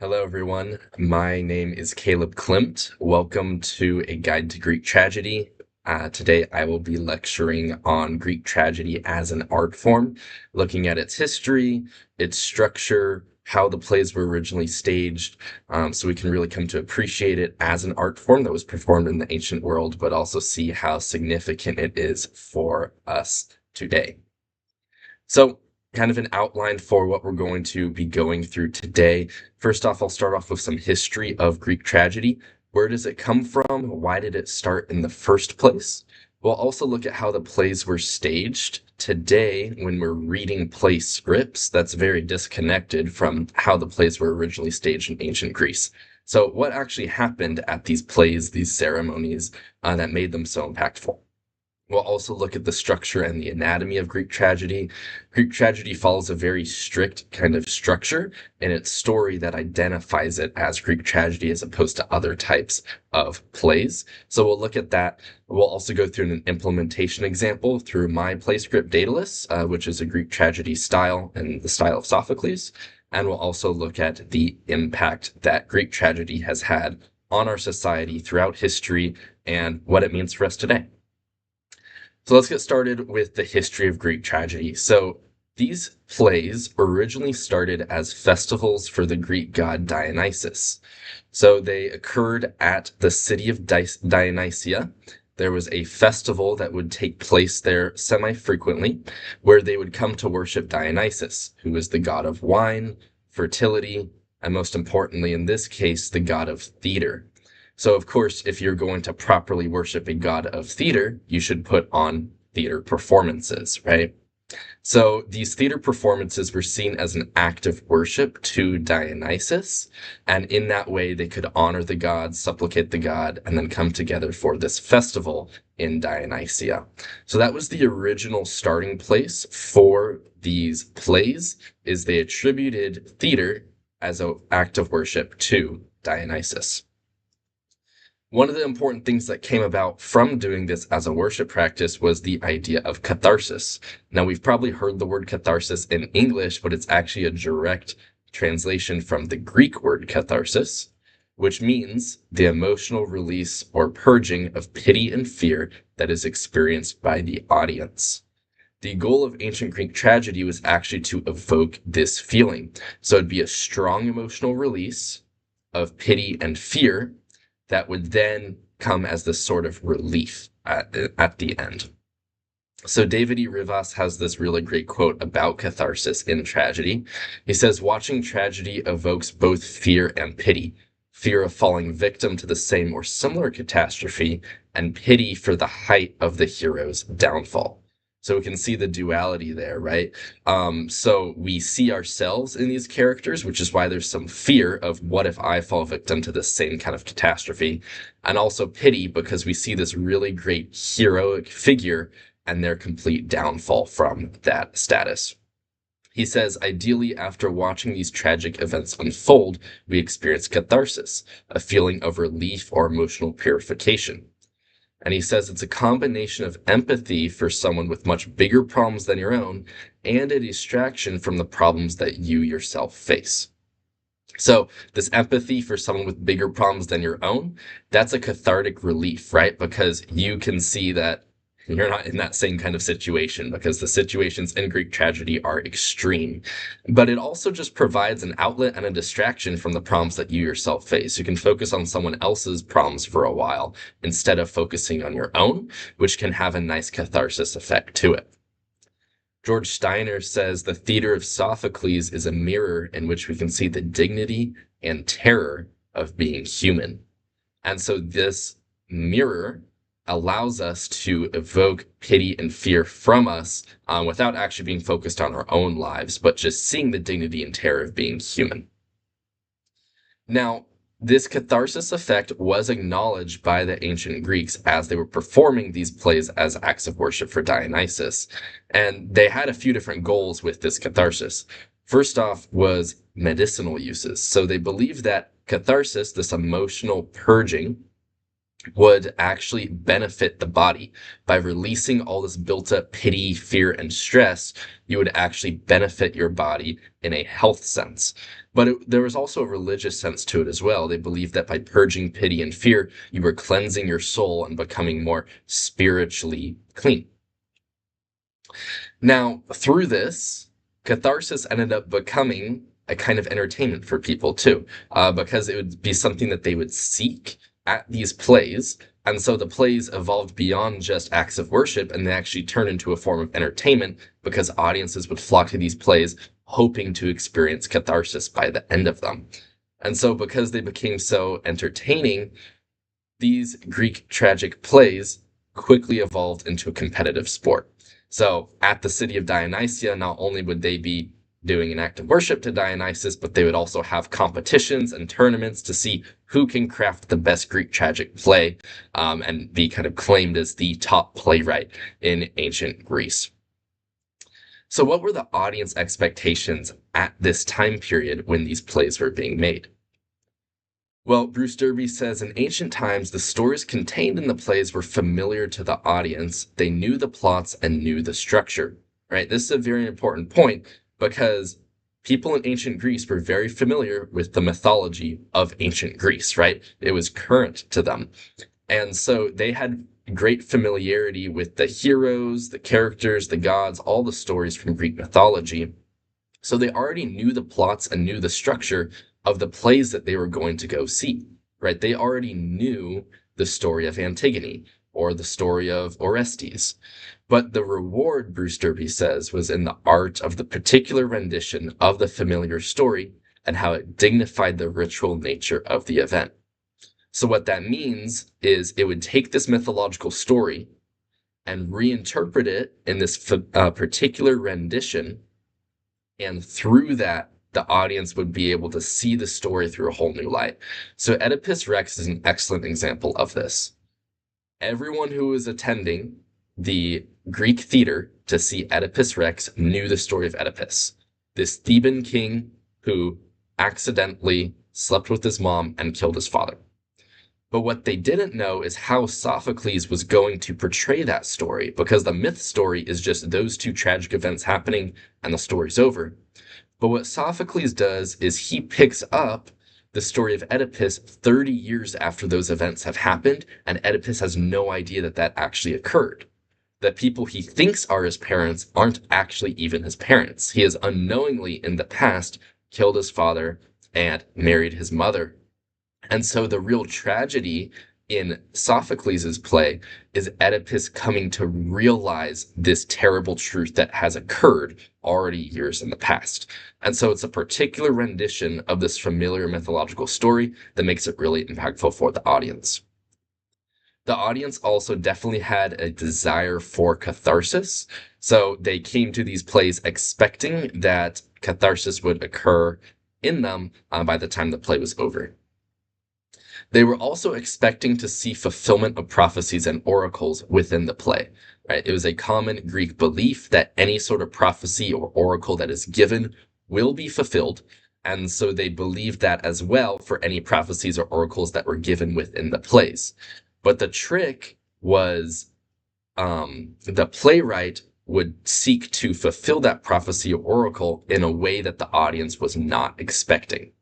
Hello, everyone. My name is Caleb Klimt. Welcome to A Guide to Greek Tragedy. Today, I will be lecturing on Greek tragedy as an art form, looking at its history, its structure, how the plays were originally staged, so we can really come to appreciate it as an art form that was performed in the ancient world, but also see how significant it is for us today. So, kind of an outline for what we're going to be going through today. First off, I'll start off with some history of Greek tragedy. Where does it come from? Why did it start in the first place? We'll also look at how the plays were staged. Today, when we're reading play scripts, that's very disconnected from how the plays were originally staged in ancient Greece. So, what actually happened at these plays, these ceremonies, that made them so impactful? We'll also look at the structure and the anatomy of Greek tragedy. Greek tragedy follows a very strict kind of structure in its story that identifies it as Greek tragedy as opposed to other types of plays. So we'll look at that. We'll also go through an implementation example through my play script Daedalus, which is a Greek tragedy style and the style of Sophocles. And we'll also look at the impact that Greek tragedy has had on our society throughout history and what it means for us today. So let's get started with the history of Greek tragedy. So these plays originally started as festivals for the Greek god Dionysus. So they occurred at the city of Dionysia. There was a festival that would take place there semi-frequently, where they would come to worship Dionysus, who was the god of wine, fertility, and most importantly in this case, the god of theater. So, of course, if you're going to properly worship a god of theater, you should put on theater performances, right? So these theater performances were seen as an act of worship to Dionysus, and in that way they could honor the god, supplicate the god, and then come together for this festival in Dionysia. So that was the original starting place for these plays, is they attributed theater as an act of worship to Dionysus. One of the important things that came about from doing this as a worship practice was the idea of catharsis. Now, we've probably heard the word catharsis in English, but it's actually a direct translation from the Greek word catharsis, which means the emotional release or purging of pity and fear that is experienced by the audience. The goal of ancient Greek tragedy was actually to evoke this feeling. So it'd be a strong emotional release of pity and fear that would then come as this sort of relief at the end. So David E. Rivas has this really great quote about catharsis in tragedy. He says, watching tragedy evokes both fear and pity. Fear of falling victim to the same or similar catastrophe, and pity for the height of the hero's downfall. So we can see the duality there, right? So we see ourselves in these characters, which is why there's some fear of what if I fall victim to the same kind of catastrophe, and also pity because we see this really great heroic figure and their complete downfall from that status. He says, ideally, after watching these tragic events unfold, we experience catharsis, a feeling of relief or emotional purification. And he says it's a combination of empathy for someone with much bigger problems than your own and a distraction from the problems that you yourself face. So this empathy for someone with bigger problems than your own, that's a cathartic relief, right? Because you can see that you're not in that same kind of situation because the situations in Greek tragedy are extreme. But it also just provides an outlet and a distraction from the problems that you yourself face. You can focus on someone else's problems for a while instead of focusing on your own, which can have a nice catharsis effect to it. George Steiner says the theater of Sophocles is a mirror in which we can see the dignity and terror of being human. And so this mirror allows us to evoke pity and fear from us without actually being focused on our own lives, but just seeing the dignity and terror of being human. Now, this catharsis effect was acknowledged by the ancient Greeks as they were performing these plays as acts of worship for Dionysus. And they had a few different goals with this catharsis. First off was medicinal uses. So they believed that catharsis, this emotional purging, would actually benefit the body. By releasing all this built up pity, fear, and stress, you would actually benefit your body in a health sense. But there was also a religious sense to it as well. They believed that by purging pity and fear, you were cleansing your soul and becoming more spiritually clean. Now, through this, catharsis ended up becoming a kind of entertainment for people too, because it would be something that they would seek at these plays. And so the plays evolved beyond just acts of worship and they actually turned into a form of entertainment because audiences would flock to these plays hoping to experience catharsis by the end of them. And so, because they became so entertaining, these Greek tragic plays quickly evolved into a competitive sport. So at the city of Dionysia, not only would they be doing an act of worship to Dionysus, but they would also have competitions and tournaments to see who can craft the best Greek tragic play, and be kind of claimed as the top playwright in ancient Greece. So, what were the audience expectations at this time period when these plays were being made? Well, Bruce Derby says in ancient times, the stories contained in the plays were familiar to the audience. They knew the plots and knew the structure, right? This is a very important point because people in ancient Greece were very familiar with the mythology of ancient Greece, right? It was current to them. And so they had great familiarity with the heroes, the characters, the gods, all the stories from Greek mythology. So they already knew the plots and knew the structure of the plays that they were going to go see, right? They already knew the story of Antigone or the story of Orestes. But the reward, Bruce Derby says, was in the art of the particular rendition of the familiar story and how it dignified the ritual nature of the event. So what that means is it would take this mythological story and reinterpret it in this particular rendition, and through that, the audience would be able to see the story through a whole new light. So Oedipus Rex is an excellent example of this. Everyone who was attending the Greek theater to see Oedipus Rex knew the story of Oedipus, this Theban king who accidentally slept with his mom and killed his father. But what they didn't know is how Sophocles was going to portray that story, because the myth story is just those two tragic events happening and the story's over. But what Sophocles does is he picks up the story of Oedipus 30 years after those events have happened, and Oedipus has no idea that that actually occurred. The people he thinks are his parents aren't actually even his parents. He has unknowingly in the past killed his father and married his mother. And so the real tragedy in Sophocles' play is Oedipus coming to realize this terrible truth that has occurred already years in the past. And so it's a particular rendition of this familiar mythological story that makes it really impactful for the audience. The audience also definitely had a desire for catharsis. So they came to these plays expecting that catharsis would occur in them by the time the play was over. They were also expecting to see fulfillment of prophecies and oracles within the play, right? It was a common Greek belief that any sort of prophecy or oracle that is given will be fulfilled. And so they believed that as well for any prophecies or oracles that were given within the plays. But the trick was the playwright would seek to fulfill that prophecy or oracle in a way that the audience was not expecting.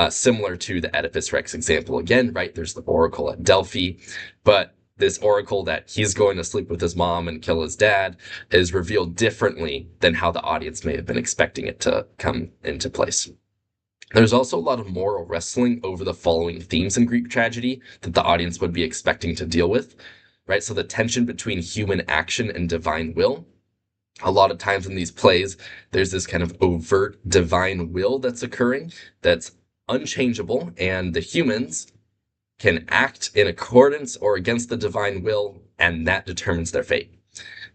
Similar to the Oedipus Rex example again, right? There's the oracle at Delphi, but this oracle that he's going to sleep with his mom and kill his dad is revealed differently than how the audience may have been expecting it to come into place. There's also a lot of moral wrestling over the following themes in Greek tragedy that the audience would be expecting to deal with, right? So the tension between human action and divine will. A lot of times in these plays, there's this kind of overt divine will that's occurring that's unchangeable, and the humans can act in accordance or against the divine will, and that determines their fate.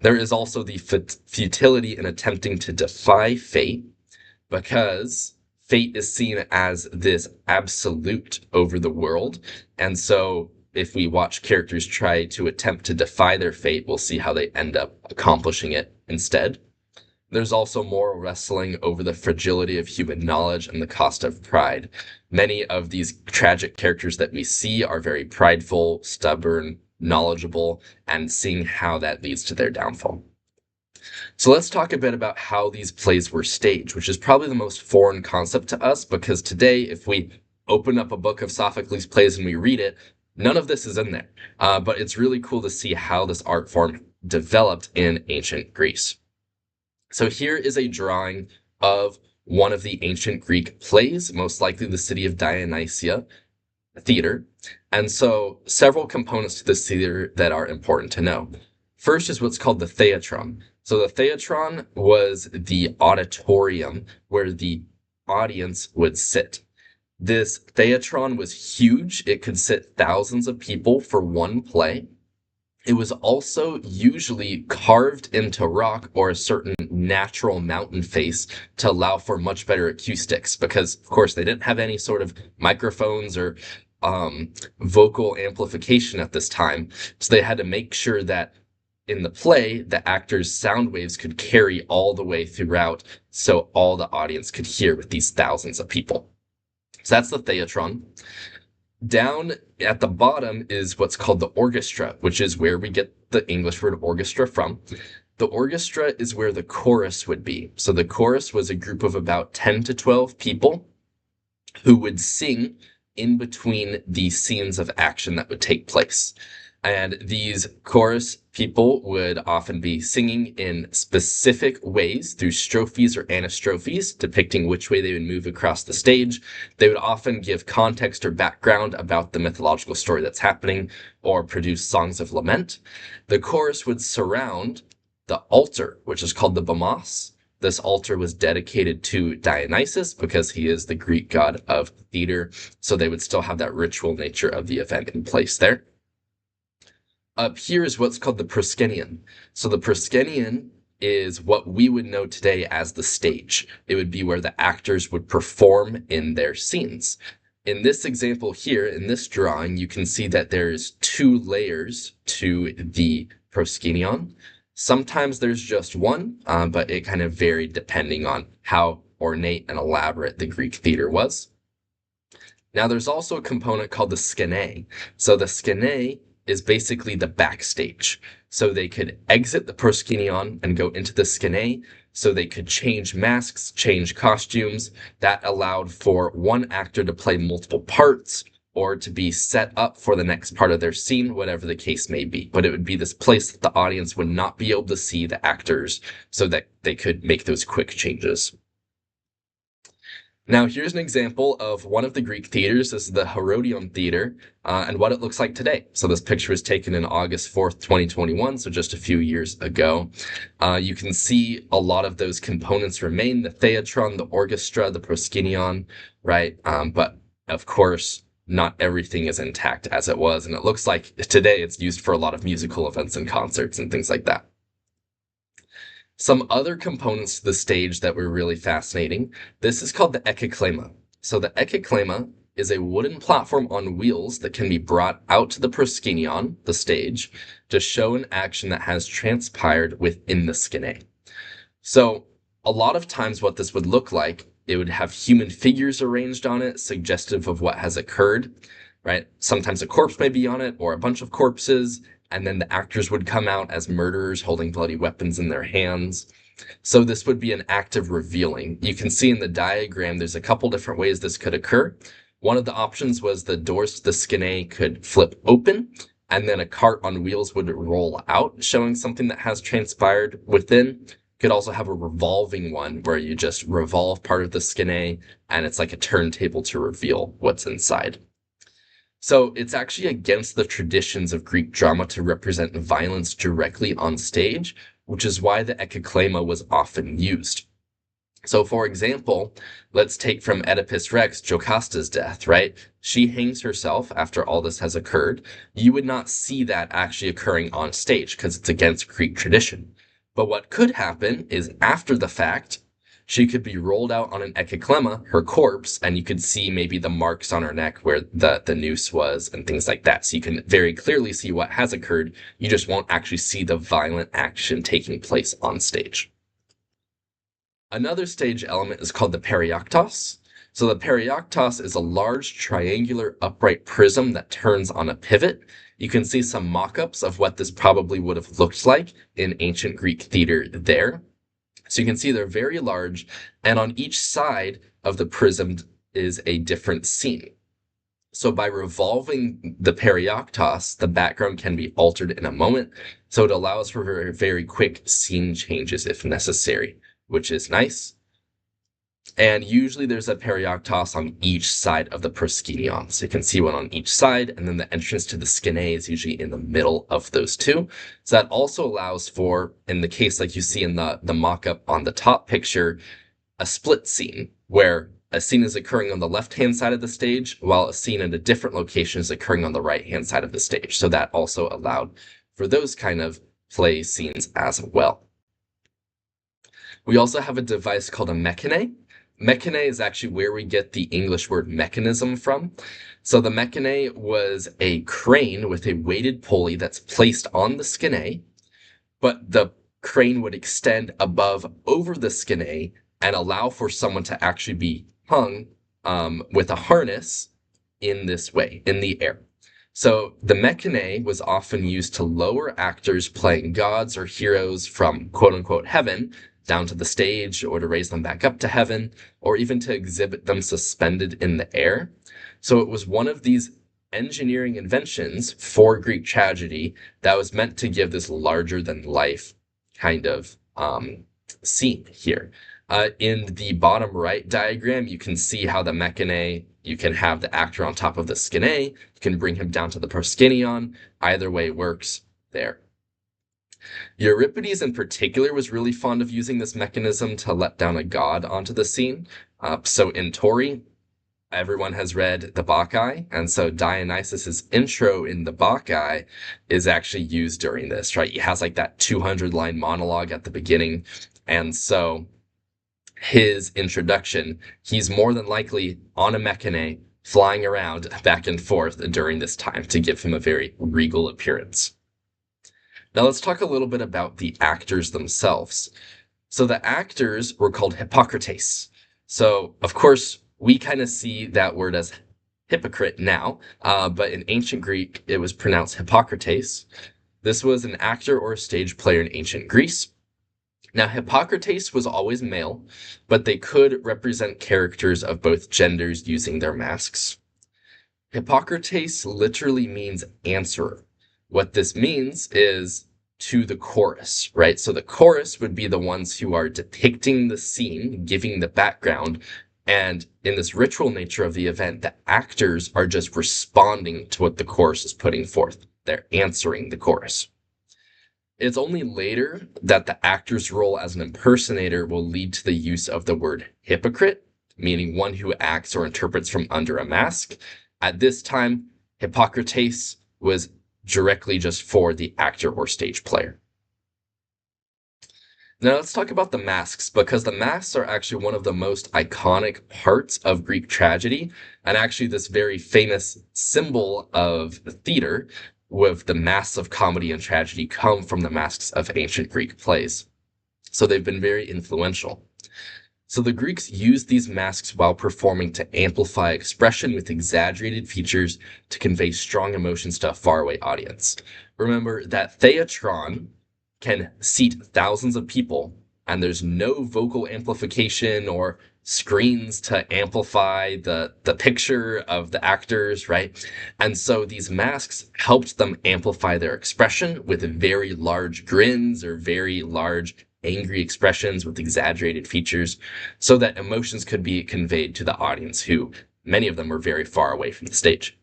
There is also the futility in attempting to defy fate, because fate is seen as this absolute over the world. And so if we watch characters try to attempt to defy their fate, we'll see how they end up accomplishing it instead. There's also moral wrestling over the fragility of human knowledge and the cost of pride. Many of these tragic characters that we see are very prideful, stubborn, knowledgeable, and seeing how that leads to their downfall. So let's talk a bit about how these plays were staged, which is probably the most foreign concept to us because today, if we open up a book of Sophocles' plays and we read it, none of this is in there. But it's really cool to see how this art form developed in ancient Greece. So here is a drawing of one of the ancient Greek plays, most likely the city of Dionysia theater. And so several components to this theater that are important to know. First is what's called the theatron. So the theatron was the auditorium where the audience would sit. This theatron was huge. It could sit thousands of people for one play. It was also usually carved into rock or a certain natural mountain face to allow for much better acoustics because, of course, they didn't have any sort of microphones or vocal amplification at this time. So they had to make sure that in the play, the actors' sound waves could carry all the way throughout so all the audience could hear with these thousands of people. So that's the theatron. Down at the bottom is what's called the orchestra, which is where we get the English word orchestra from. The orchestra is where the chorus would be. So the chorus was a group of about 10 to 12 people who would sing in between the scenes of action that would take place. And these chorus people would often be singing in specific ways through strophes or anastrophes, depicting which way they would move across the stage. They would often give context or background about the mythological story that's happening or produce songs of lament. The chorus would surround the altar, which is called the bamos. This altar was dedicated to Dionysus because he is the Greek god of theater, so they would still have that ritual nature of the event in place there. Up here is what's called the proscenium. So the proscenium is what we would know today as the stage. It would be where the actors would perform in their scenes. In this example here, in this drawing, you can see that there's two layers to the proscenium. Sometimes there's just one, but it kind of varied depending on how ornate and elaborate the Greek theater was. Now there's also a component called the skene. So the skene is basically the backstage. So they could exit the proscenium and go into the skene, so they could change masks, change costumes. That allowed for one actor to play multiple parts or to be set up for the next part of their scene, whatever the case may be. But it would be this place that the audience would not be able to see the actors so that they could make those quick changes. Now, here's an example of one of the Greek theaters. This is the Herodion Theater, and what it looks like today. So this picture was taken in August 4th, 2021, so just a few years ago. You can see a lot of those components remain, the theatron, the orchestra, the proscenium, right? But of course, not everything is intact as it was, and it looks like today it's used for a lot of musical events and concerts and things like that. Some other components to the stage that were really fascinating. This is called the ekaklema. So the ekaklema is a wooden platform on wheels that can be brought out to the proscenium, the stage, to show an action that has transpired within the skene. So a lot of times what this would look like, it would have human figures arranged on it, suggestive of what has occurred, right? Sometimes a corpse may be on it or a bunch of corpses, and then the actors would come out as murderers holding bloody weapons in their hands. So this would be an act of revealing. You can see in the diagram, there's a couple different ways this could occur. One of the options was the doors to the skene could flip open, and then a cart on wheels would roll out, showing something that has transpired within. Could also have a revolving one where you just revolve part of the skene, and it's like a turntable to reveal what's inside. So it's actually against the traditions of Greek drama to represent violence directly on stage, which is why the ekaklema was often used. So for example, let's take from Oedipus Rex, Jocasta's death, right? She hangs herself after all this has occurred. You would not see that actually occurring on stage because it's against Greek tradition. But what could happen is after the fact, she could be rolled out on an ekaklema, her corpse, and you could see maybe the marks on her neck where the noose was and things like that. So you can very clearly see what has occurred. You just won't actually see the violent action taking place on stage. Another stage element is called the perioktos. So the perioktos is a large triangular upright prism that turns on a pivot. You can see some mock-ups of what this probably would have looked like in ancient Greek theater there. So you can see they're very large, and on each side of the prism is a different scene. So by revolving the perioktos, the background can be altered in a moment. So it allows for very, very quick scene changes if necessary, which is nice. And usually there's a perioktos on each side of the proskynion. So you can see one on each side, and then the entrance to the skene is usually in the middle of those two. So that also allows for, in the case like you see in the mock-up on the top picture, a split scene where a scene is occurring on the left-hand side of the stage, while a scene in a different location is occurring on the right-hand side of the stage. So that also allowed for those kind of play scenes as well. We also have a device called a mechane. Mechane is actually where we get the English word mechanism from. So the mechane was a crane with a weighted pulley that's placed on the skene, but the crane would extend above over the skene and allow for someone to actually be hung with a harness in this way, in the air. So the mechane was often used to lower actors playing gods or heroes from quote unquote heaven down to the stage, or to raise them back up to heaven, or even to exhibit them suspended in the air. So it was one of these engineering inventions for Greek tragedy that was meant to give this larger than life kind of scene here. In the bottom right diagram, you can see how the mechane, you can have the actor on top of the skene, you can bring him down to the proskynion. Either way works there. Euripides in particular was really fond of using this mechanism to let down a god onto the scene. So in Tori, everyone has read the Bacchae, and so Dionysus's intro in the Bacchae is actually used during this, right? He has like that 200-line monologue at the beginning, and so his introduction, he's more than likely on a mechane flying around back and forth during this time to give him a very regal appearance. Now let's talk a little bit about the actors themselves. So the actors were called Hippocrates. So of course we kind of see that word as hypocrite now, but in ancient Greek it was pronounced Hippocrates. This was an actor or a stage player in ancient Greece. Now Hippocrates was always male, but they could represent characters of both genders using their masks. Hippocrates literally means answerer. What this means is to the chorus, right? So the chorus would be the ones who are depicting the scene, giving the background. And in this ritual nature of the event, the actors are just responding to what the chorus is putting forth. They're answering the chorus. It's only later that the actor's role as an impersonator will lead to the use of the word hypocrite, meaning one who acts or interprets from under a mask. At this time, Hippocrates was directly just for the actor or stage player. Now let's talk about the masks, because the masks are actually one of the most iconic parts of Greek tragedy, and actually this very famous symbol of theater with the masks of comedy and tragedy come from the masks of ancient Greek plays. So they've been very influential. So the Greeks used these masks while performing to amplify expression with exaggerated features to convey strong emotions to a faraway audience. Remember that theatron can seat thousands of people, and there's no vocal amplification or screens to amplify the picture of the actors, right? And so these masks helped them amplify their expression with very large grins or very large angry expressions with exaggerated features so that emotions could be conveyed to the audience, who many of them were very far away from the stage.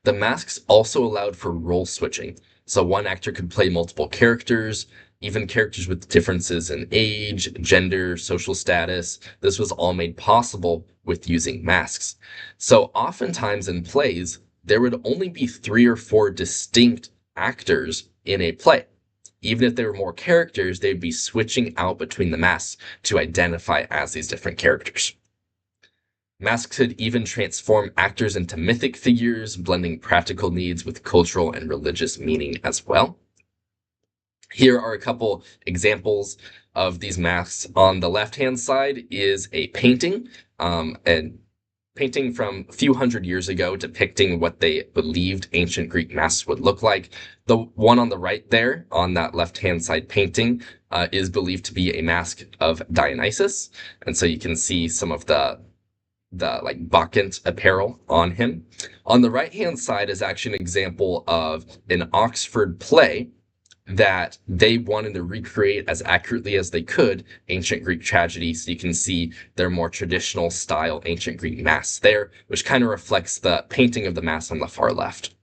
The masks also allowed for role switching. So one actor could play multiple characters, even characters with differences in age, gender, social status. This was all made possible with using masks. So oftentimes in plays, there would only be 3 or 4 distinct actors in a play. Even if there were more characters, they'd be switching out between the masks to identify as these different characters. Masks could even transform actors into mythic figures, blending practical needs with cultural and religious meaning as well. Here are a couple examples of these masks. On the left-hand side is a painting, and painting from a few hundred years ago depicting what they believed ancient Greek masks would look like. The one on the right there, on that left-hand side painting, is believed to be a mask of Dionysus, and so you can see some of the like Bacchant apparel on him. On the right-hand side is actually an example of an Oxford play that they wanted to recreate as accurately as they could ancient Greek tragedy. So you can see their more traditional style ancient Greek masks there, which kind of reflects the painting of the mass on the far left.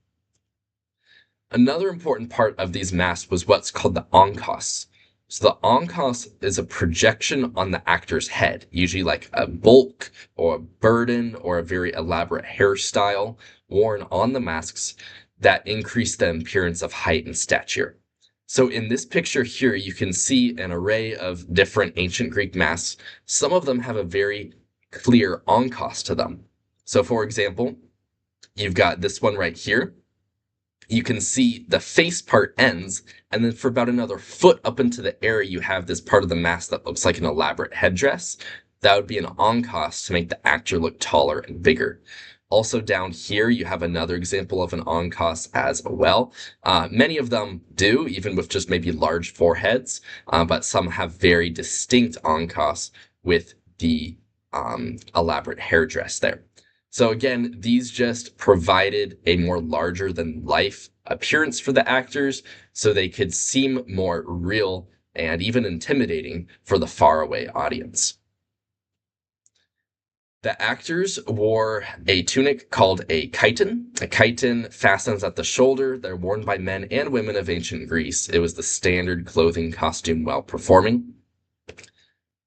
Another important part of these masks was what's called the onkos. So the onkos is a projection on the actor's head, usually like a bulk or a burden or a very elaborate hairstyle worn on the masks that increase the appearance of height and stature. So in this picture here, you can see an array of different ancient Greek masks. Some of them have a very clear onkos to them. So for example, you've got this one right here. You can see the face part ends, and then for about another foot up into the air, you have this part of the mask that looks like an elaborate headdress. That would be an onkos to make the actor look taller and bigger. Also down here, you have another example of an onkos as well. Many of them do, even with just maybe large foreheads, but some have very distinct onkos with the elaborate hairdress there. So again, these just provided a more larger than life appearance for the actors so they could seem more real and even intimidating for the faraway audience. The actors wore a tunic called a chiton. A chiton fastens at the shoulder. They're worn by men and women of ancient Greece. It was the standard clothing costume while performing.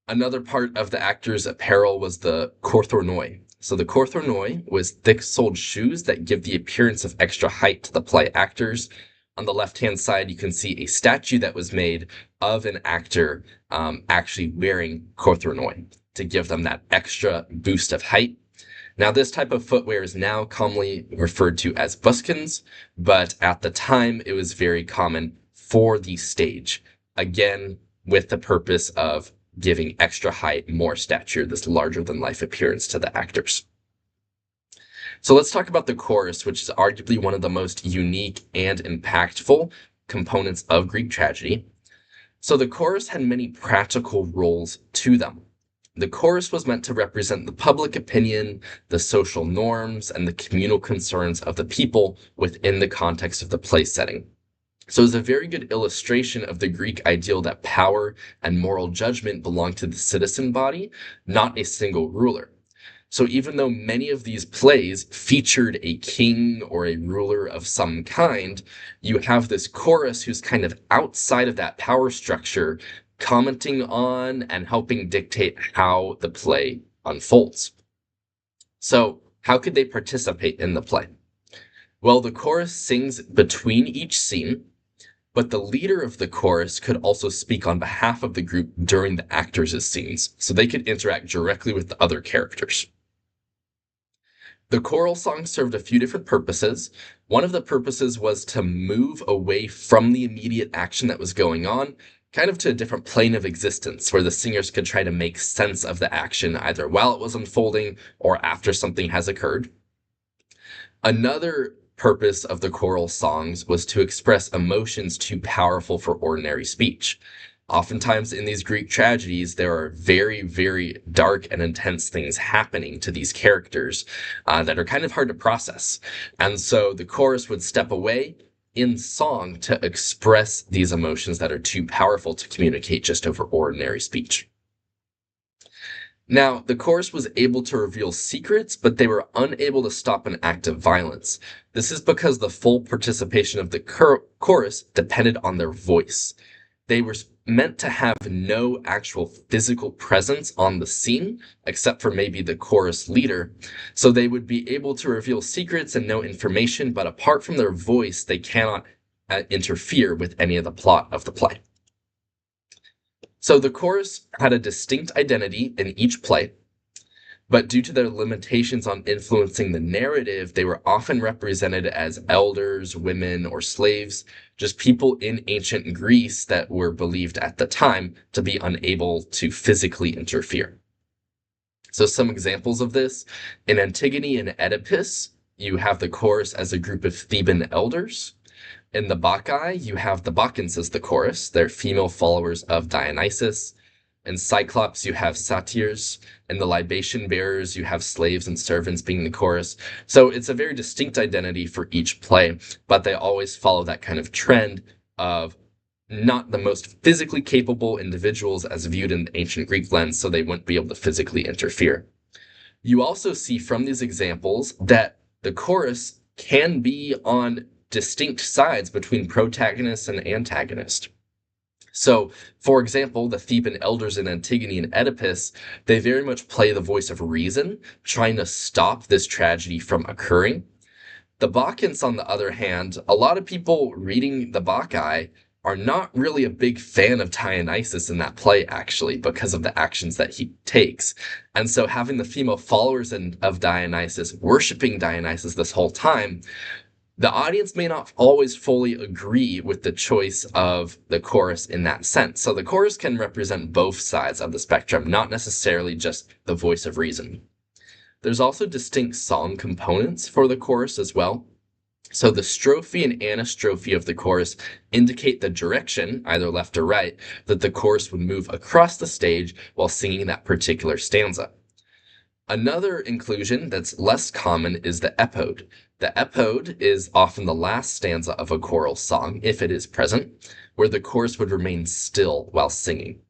Another part of the actor's apparel was the korthornoi. So the korthornoi was thick-soled shoes that give the appearance of extra height to the play actors. On the left-hand side, you can see a statue that was made of an actor actually wearing korthornoi to give them that extra boost of height. Now, this type of footwear is now commonly referred to as buskins, but at the time, it was very common for the stage. Again, with the purpose of giving extra height, more stature, this larger than life appearance to the actors. So let's talk about the chorus, which is arguably one of the most unique and impactful components of Greek tragedy. So the chorus had many practical roles to them. The chorus was meant to represent the public opinion, the social norms, and the communal concerns of the people within the context of the play setting. So it's a very good illustration of the Greek ideal that power and moral judgment belong to the citizen body, not a single ruler. So even though many of these plays featured a king or a ruler of some kind, you have this chorus who's kind of outside of that power structure, commenting on and helping dictate how the play unfolds. So how could they participate in the play? Well, the chorus sings between each scene, but the leader of the chorus could also speak on behalf of the group during the actors' scenes, so they could interact directly with the other characters. The choral song served a few different purposes. One of the purposes was to move away from the immediate action that was going on, kind of to a different plane of existence, where the singers could try to make sense of the action either while it was unfolding or after something has occurred. Another purpose of the choral songs was to express emotions too powerful for ordinary speech. Oftentimes in these Greek tragedies, there are very, very dark and intense things happening to these characters that are kind of hard to process. And so the chorus would step away in song to express these emotions that are too powerful to communicate just over ordinary speech. Now, the chorus was able to reveal secrets, but they were unable to stop an act of violence. This is because the full participation of the chorus depended on their voice. They were meant to have no actual physical presence on the scene, except for maybe the chorus leader. So they would be able to reveal secrets and know information, but apart from their voice, they cannot interfere with any of the plot of the play. So the chorus had a distinct identity in each play, but due to their limitations on influencing the narrative, they were often represented as elders, women, or slaves, just people in ancient Greece that were believed at the time to be unable to physically interfere. So some examples of this, in Antigone and Oedipus, you have the chorus as a group of Theban elders. In the Bacchae, you have the Bacchants as the chorus. They're female followers of Dionysus. In Cyclops, you have satyrs. In the libation bearers, you have slaves and servants being the chorus. So it's a very distinct identity for each play, but they always follow that kind of trend of not the most physically capable individuals as viewed in the ancient Greek lens, so they wouldn't be able to physically interfere. You also see from these examples that the chorus can be on distinct sides between protagonist and antagonist. So, for example, the Theban elders in Antigone and Oedipus, they very much play the voice of reason, trying to stop this tragedy from occurring. The Bacchants, on the other hand, a lot of people reading the Bacchae are not really a big fan of Dionysus in that play, actually, because of the actions that he takes. And so having the female followers of Dionysus worshiping Dionysus this whole time, the audience may not always fully agree with the choice of the chorus in that sense. So the chorus can represent both sides of the spectrum, not necessarily just the voice of reason. There's also distinct song components for the chorus as well. So the strophe and anastrophe of the chorus indicate the direction, either left or right, that the chorus would move across the stage while singing that particular stanza. Another inclusion that's less common is the epode. The epode is often the last stanza of a choral song, if it is present, where the chorus would remain still while singing.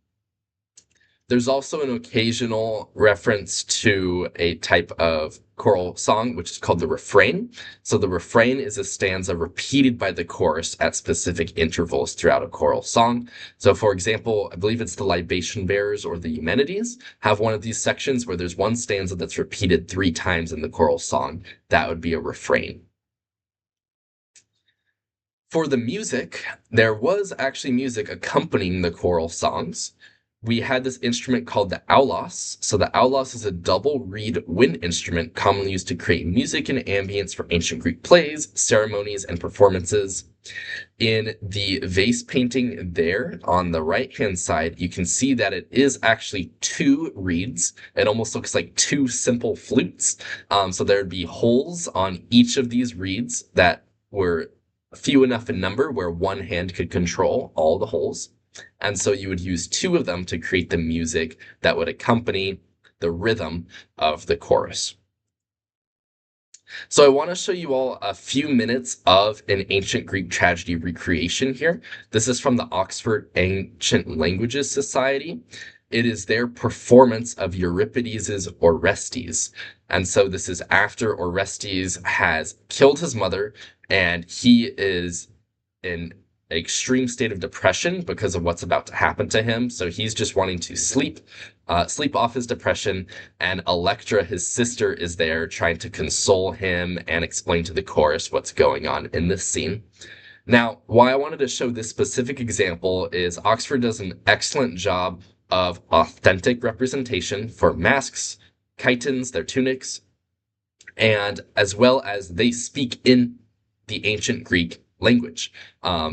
There's also an occasional reference to a type of choral song, which is called the refrain. So the refrain is a stanza repeated by the chorus at specific intervals throughout a choral song. So for example, I believe it's the libation bearers or the Eumenides have one of these sections where there's one stanza that's repeated 3 times in the choral song. That would be a refrain. For the music, there was actually music accompanying the choral songs. We had this instrument called the aulos. So the aulos is a double reed wind instrument commonly used to create music and ambience for ancient Greek plays, ceremonies, and performances. In the vase painting there on the right-hand side, you can see that it is actually 2 reeds. It almost looks like 2 simple flutes. So there'd be holes on each of these reeds that were few enough in number where one hand could control all the holes. And so you would use 2 of them to create the music that would accompany the rhythm of the chorus. So I want to show you all a few minutes of an ancient Greek tragedy recreation here. This is from the Oxford Ancient Languages Society. It is their performance of Euripides' Orestes. And so this is after Orestes has killed his mother and he is in extreme state of depression because of what's about to happen to him. So he's just wanting to sleep off his depression. And Electra, his sister, is there trying to console him and explain to the chorus what's going on in this scene. Now, why I wanted to show this specific example is Oxford does an excellent job of authentic representation for masks, chitons, their tunics, and as well as they speak in the ancient Greek language.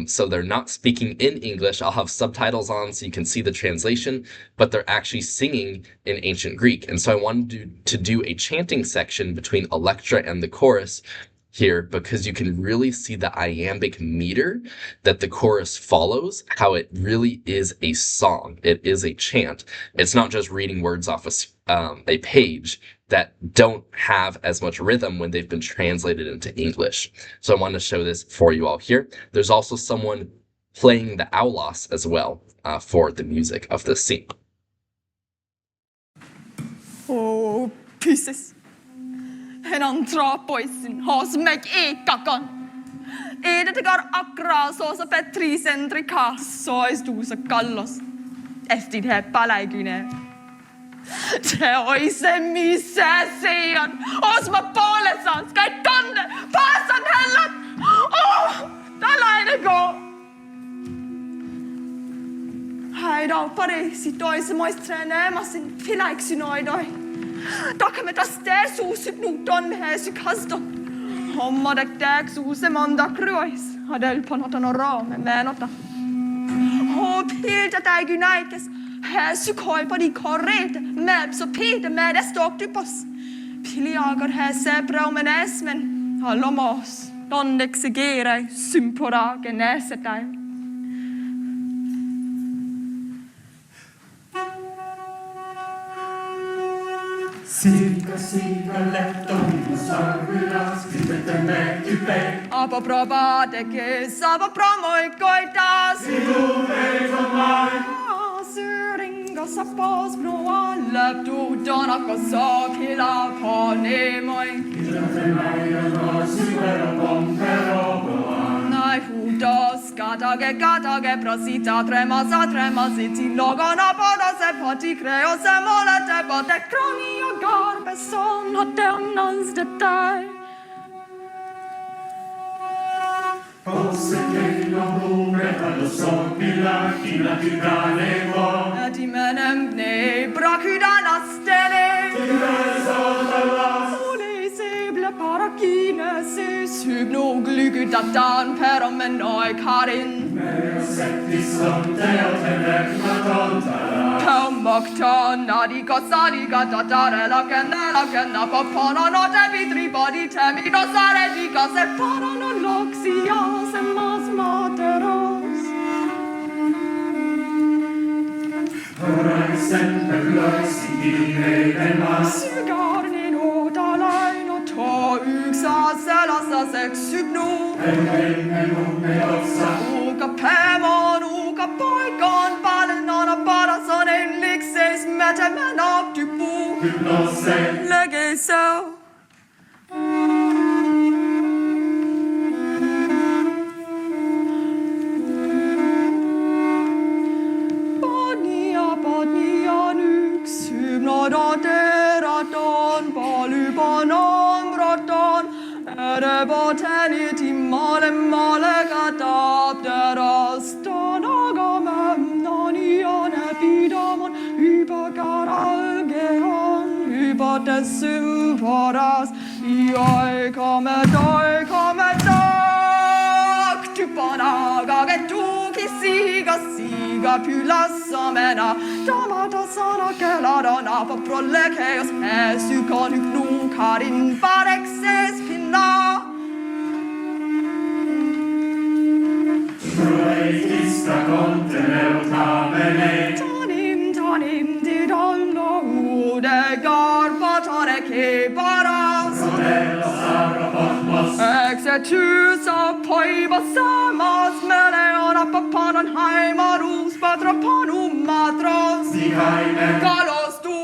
So they're not speaking in English. I'll have subtitles on so you can see the translation, but they're actually singing in ancient Greek. And so I wanted to do a chanting section between Electra and the chorus here because you can really see the iambic meter that the chorus follows, how it really is a song. It is a chant. It's not just reading words off a page that don't have as much rhythm when they've been translated into English. So I wanted to show this for you all here. There's also someone playing the aulos as well for the music of this scene. Oh, pieces. En han trapoisin hos meg ekakan. Det går akkurat så som Petrisen trikas så I sto så kallos. Efter det palaigune. Det oise mise sian. Os ma polesan skal tonne. Pasan hellat. Da leide gå. Hei da, Paris, I dag så må jeg trene massen filaiksinoi doi. Takame tästä suusit nuuton hesi kaston. Homma dek suuse monda kruis. Hadel panota no raame menota. Pilta täiky näikes. Häsy koipa di korreete. Mäpso piite med det stoktypos. Piliagar häsä braumenesmen. Hallomos. Dondeksigerai sympora genesetai. Siika letton sarvilas, kytetemme kypei. Apa proba tekes, apa promoikoitas. Sidu veivamai. Syringa sapos broa leptu donaka sopila ponemoi. Kilatenai ja syvera pompero. Nai hudos katage prosita tremasi logana poda se poti creo se molete pote cronio garbe son hoternans detai. Posse keino hume allo sopila kilatiganevo. Eti menem ne bracudana stele. Parakine ses hybno glykydatan peromenoi karin. Kaumokton nadika sadika tatarela kenna popona no tevitri body temi no sare dika se parano loxia se mas materos. Horaisen per gloisi divei mas. Sugarnin odalain ta yksa selassa seksyknu. Uka pämon, uka poikon, palenana parason en likseis metemen optypu. Legeisau. Bodnian yks hypnodoteraton polyponom roton. Ereboteniti male katapteras tonagamem nonion epidamon hypokaralgeon hypotessyporas ioi komet typonaga siga pylassamena tamata sana keladana paprolekeos esykon hypnukarin parexes pinna. Proeitista conteneutamene. Tanim didallo ude garbatare ke paras. Ronello sarrapotmos. Exetus apoiba samas meleona papanan haimarus patrapanum matros. Sigaime. Galos tu.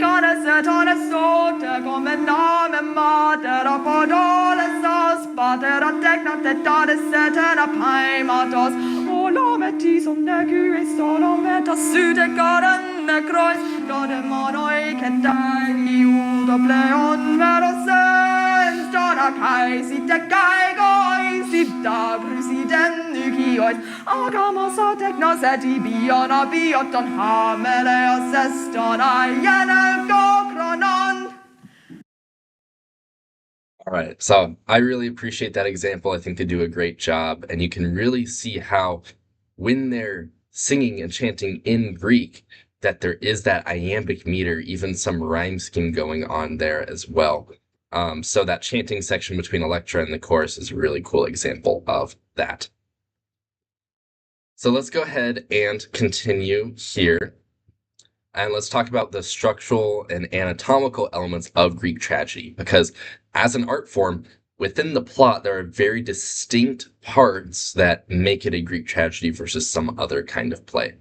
Ganes et anesote come name mater apodoles patera tegnate tades et en apaimatos. Olometis omneguis solometas sude garen necrois. Dodemonoi ketagi udopleon verosens. Dona caesite caegois ipta brusiden nuciois. Agamos a technos et ibiona bioton hameleos eston aienem gokronon. All right, so I really appreciate that example. I think they do a great job, and you can really see how when they're singing and chanting in Greek, that there is that iambic meter, even some rhyme scheme going on there as well. So that chanting section between Electra and the chorus is a really cool example of that. So let's go ahead and continue here. And let's talk about the structural and anatomical elements of Greek tragedy, because as an art form, within the plot, there are very distinct parts that make it a Greek tragedy versus some other kind of play.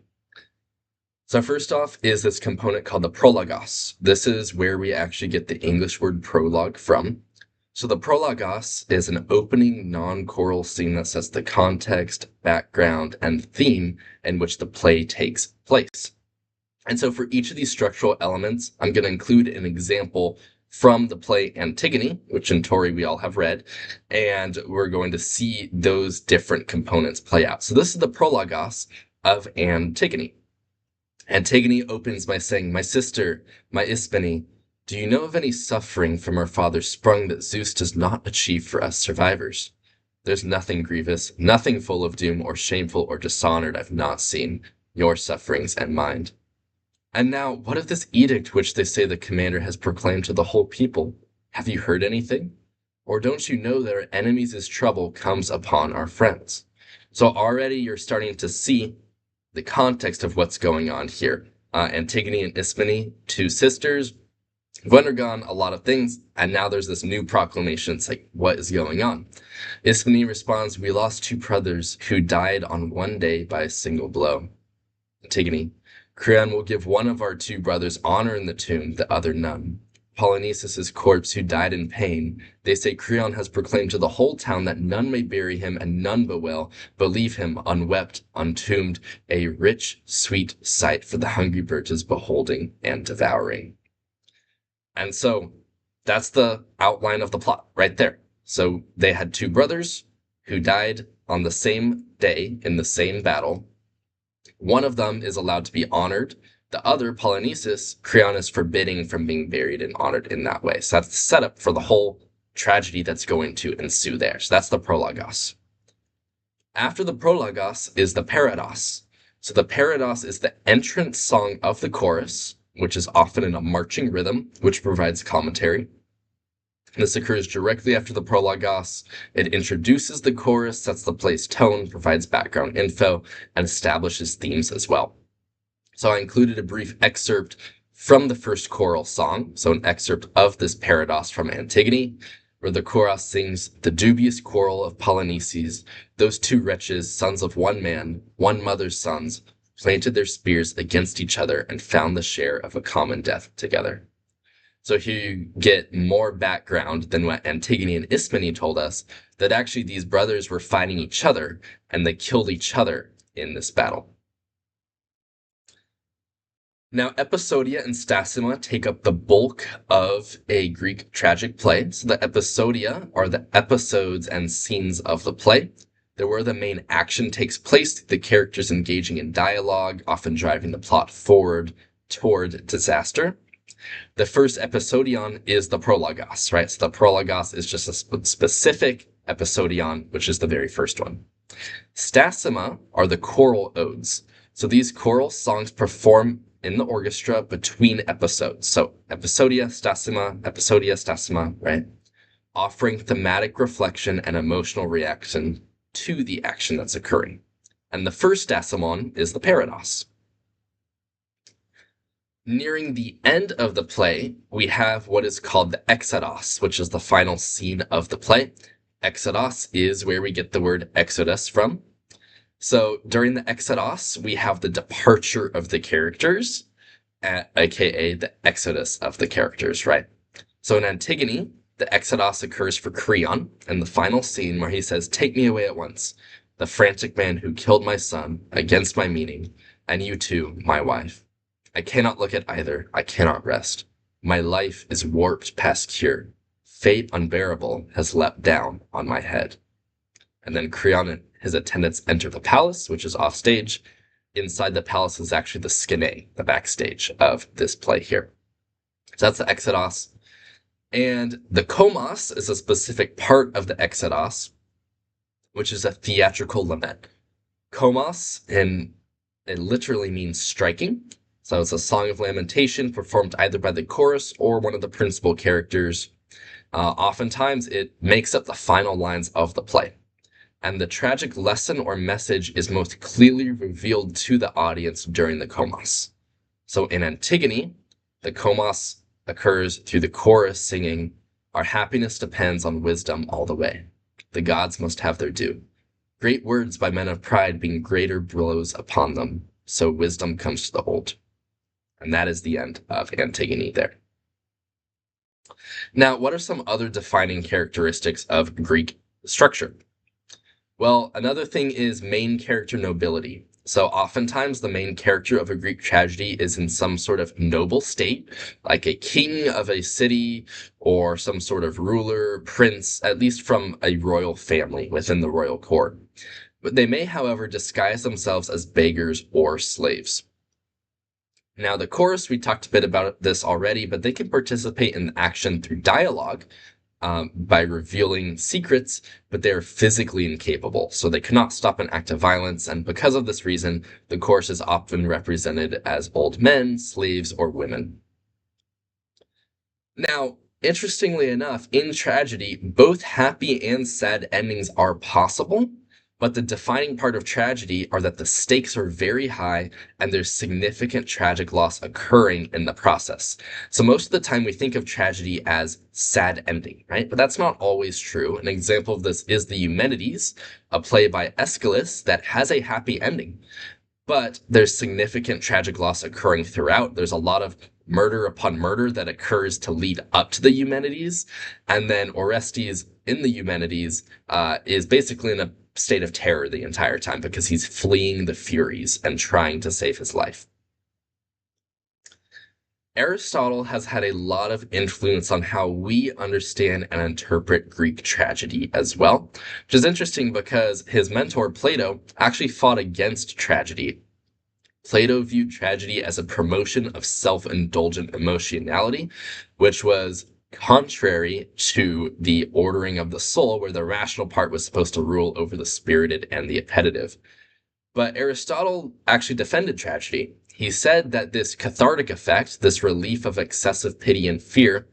So first off is this component called the prologos. This is where we actually get the English word prologue from. So the prologos is an opening non-choral scene that sets the context, background, and theme in which the play takes place. And so for each of these structural elements, I'm going to include an example from the play Antigone, which in Tori we all have read, and we're going to see those different components play out. So this is the prologos of Antigone. Antigone opens by saying, "My sister, my Ispene, do you know of any suffering from our father sprung that Zeus does not achieve for us survivors? There's nothing grievous, nothing full of doom or shameful or dishonored I've not seen, your sufferings and mine. And now, what of this edict which they say the commander has proclaimed to the whole people? Have you heard anything? Or don't you know that our enemies' trouble comes upon our friends?" So already you're starting to see the context of what's going on here. Antigone and Ispene, two sisters, who've undergone a lot of things, and now there's this new proclamation. It's like, what is going on? Ispene responds, "We lost two brothers who died on one day by a single blow." Antigone, "Creon will give one of our two brothers honor in the tomb, the other none. Polynices' corpse, who died in pain, they say Creon has proclaimed to the whole town that none may bury him and none but leave him unwept, untombed, a rich, sweet sight for the hungry birds beholding and devouring." And so that's the outline of the plot right there. So they had two brothers who died on the same day in the same battle. One of them is allowed to be honored. The other, Polynices, Creon is forbidding from being buried and honored in that way. So that's the setup for the whole tragedy that's going to ensue there. So that's the prologos. After the prologos is the parados. So the parados is the entrance song of the chorus, which is often in a marching rhythm, which provides commentary. This occurs directly after the prologos. It introduces the chorus, sets the play's tone, provides background info, and establishes themes as well. So I included a brief excerpt from the first choral song, so an excerpt of this parados from Antigone, where the chorus sings, "The dubious quarrel of Polynices, those two wretches, sons of one man, one mother's sons, planted their spears against each other and found the share of a common death together." So here you get more background than what Antigone and Ismene told us, that actually these brothers were fighting each other and they killed each other in this battle. Now, Episodia and Stasima take up the bulk of a Greek tragic play. So the Episodia are the episodes and scenes of the play. They're where the main action takes place, the characters engaging in dialogue, often driving the plot forward toward disaster. The first episodion is the prologos, right? So the prologos is just a specific episodion, which is the very first one. Stasima are the choral odes. So these choral songs perform in the orchestra between episodes. So episodia, stasima, right? Offering thematic reflection and emotional reaction to the action that's occurring. And the first stasimon is the parados. Nearing the end of the play, we have what is called the exodos, which is the final scene of the play. Exodos is where we get the word exodus from. So during the exodos, we have the departure of the characters, aka the exodus of the characters, right? So in Antigone, the exodos occurs for Creon in the final scene where he says, "Take me away at once, the frantic man who killed my son against my meaning, and you too, my wife. I cannot look at either, I cannot rest. My life is warped past cure. Fate unbearable has leapt down on my head." And then Creon and his attendants enter the palace, which is off stage. Inside the palace is actually the skene, the backstage of this play here. So that's the exodos. And the komos is a specific part of the exodos, which is a theatrical lament. Komos, and it literally means striking. So it's a song of lamentation performed either by the chorus or one of the principal characters. Oftentimes, it makes up the final lines of the play. And the tragic lesson or message is most clearly revealed to the audience during the komos. So in Antigone, the komos occurs through the chorus singing, "Our happiness depends on wisdom all the way. The gods must have their due. Great words by men of pride being greater blows upon them, so wisdom comes to the old." And that is the end of Antigone there. Now, what are some other defining characteristics of Greek structure? Well, another thing is main character nobility. So oftentimes the main character of a Greek tragedy is in some sort of noble state, like a king of a city or some sort of ruler, prince, at least from a royal family within the royal court. But they may, however, disguise themselves as beggars or slaves. Now, the chorus, we talked a bit about this already, but they can participate in action through dialogue by revealing secrets, but they are physically incapable, so they cannot stop an act of violence, and because of this reason, the chorus is often represented as old men, slaves, or women. Now, interestingly enough, in tragedy, both happy and sad endings are possible, but the defining part of tragedy are that the stakes are very high and there's significant tragic loss occurring in the process. So most of the time we think of tragedy as sad ending, right? But that's not always true. An example of this is the Eumenides, a play by Aeschylus that has a happy ending. But there's significant tragic loss occurring throughout. There's a lot of murder upon murder that occurs to lead up to the Eumenides. And then Orestes in the Eumenides is basically in a state of terror the entire time because he's fleeing the Furies and trying to save his life. Aristotle has had a lot of influence on how we understand and interpret Greek tragedy as well, which is interesting because his mentor Plato actually fought against tragedy. Plato viewed tragedy as a promotion of self-indulgent emotionality, which was contrary to the ordering of the soul, where the rational part was supposed to rule over the spirited and the appetitive. But Aristotle actually defended tragedy. He said that this cathartic effect, this relief of excessive pity and fear,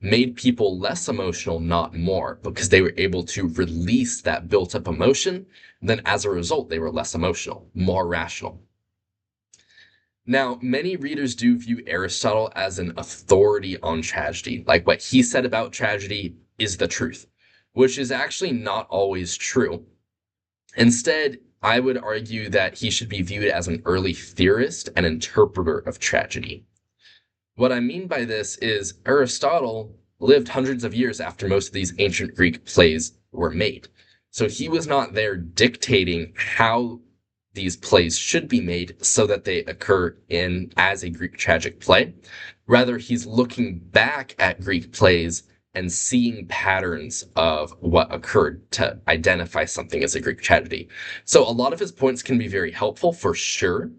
made people less emotional, not more, because they were able to release that built up emotion. Then as a result, they were less emotional, more rational. Now, many readers do view Aristotle as an authority on tragedy, like what he said about tragedy is the truth, which is actually not always true. Instead, I would argue that he should be viewed as an early theorist and interpreter of tragedy. What I mean by this is Aristotle lived hundreds of years after most of these ancient Greek plays were made. So he was not there dictating how these plays should be made so that they occur in as a Greek tragic play. Rather, he's looking back at Greek plays and seeing patterns of what occurred to identify something as a Greek tragedy. So a lot of his points can be very helpful for sure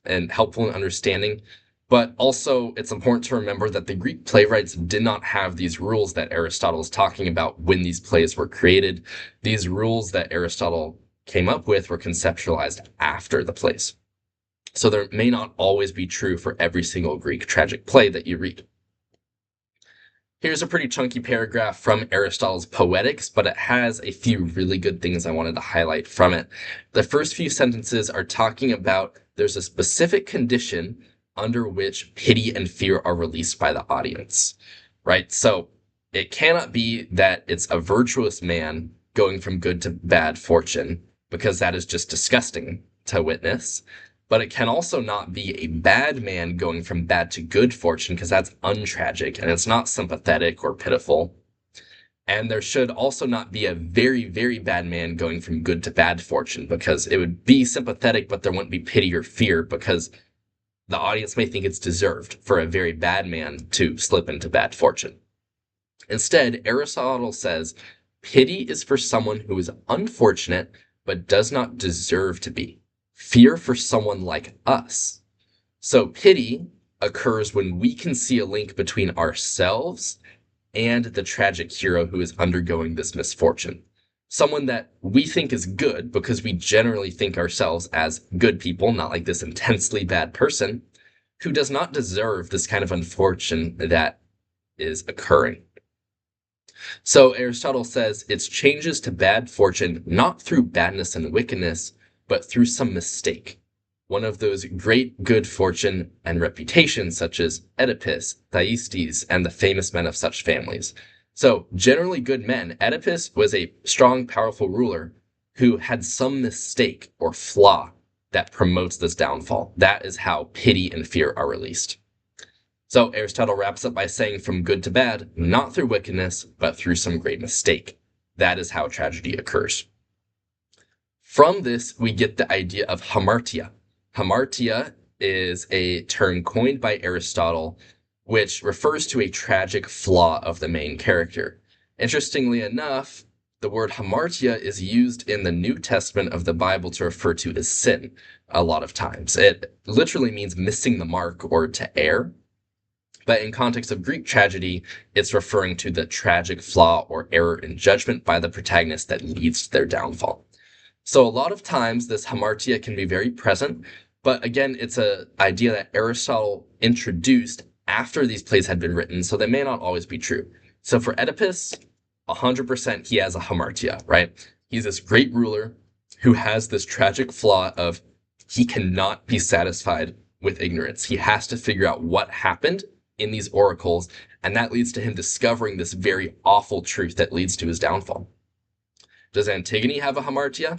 and helpful in understanding. But also, it's important to remember that the Greek playwrights did not have these rules that Aristotle is talking about when these plays were created. These rules that Aristotle came up with were conceptualized after the plays. So there may not always be true for every single Greek tragic play that you read. Here's a pretty chunky paragraph from Aristotle's Poetics, but it has a few really good things I wanted to highlight from it. The first few sentences are talking about there's a specific condition under which pity and fear are released by the audience, right? So it cannot be that it's a virtuous man going from good to bad fortune, because that is just disgusting to witness. But it can also not be a bad man going from bad to good fortune, because that's untragic and it's not sympathetic or pitiful. And there should also not be a very, very bad man going from good to bad fortune, because it would be sympathetic, but there wouldn't be pity or fear, because the audience may think it's deserved for a very bad man to slip into bad fortune. Instead, Aristotle says pity is for someone who is unfortunate but does not deserve to be. Fear for someone like us. So pity occurs when we can see a link between ourselves and the tragic hero who is undergoing this misfortune. Someone that we think is good because we generally think ourselves as good people, not like this intensely bad person, who does not deserve this kind of unfortune that is occurring. So Aristotle says it's changes to bad fortune not through badness and wickedness, but through some mistake. One of those great good fortune and reputation, such as Oedipus, Thyestes, and the famous men of such families. So generally good men. Oedipus was a strong, powerful ruler who had some mistake or flaw that promotes this downfall. That is how pity and fear are released. So Aristotle wraps up by saying from good to bad, not through wickedness, but through some great mistake. That is how tragedy occurs. From this, we get the idea of hamartia. Hamartia is a term coined by Aristotle, which refers to a tragic flaw of the main character. Interestingly enough, The word hamartia is used in the New Testament of the Bible to refer to as sin a lot of times. It literally means missing the mark or to err. But in context of Greek tragedy, it's referring to the tragic flaw or error in judgment by the protagonist that leads to their downfall. So a lot of times this hamartia can be very present, but again, it's an idea that Aristotle introduced after these plays had been written, so they may not always be true. So for Oedipus, 100% he has a hamartia, right? He's this great ruler who has this tragic flaw of he cannot be satisfied with ignorance. He has to figure out what happened in these oracles, and that leads to him discovering this very awful truth that leads to his downfall. Does Antigone have a hamartia?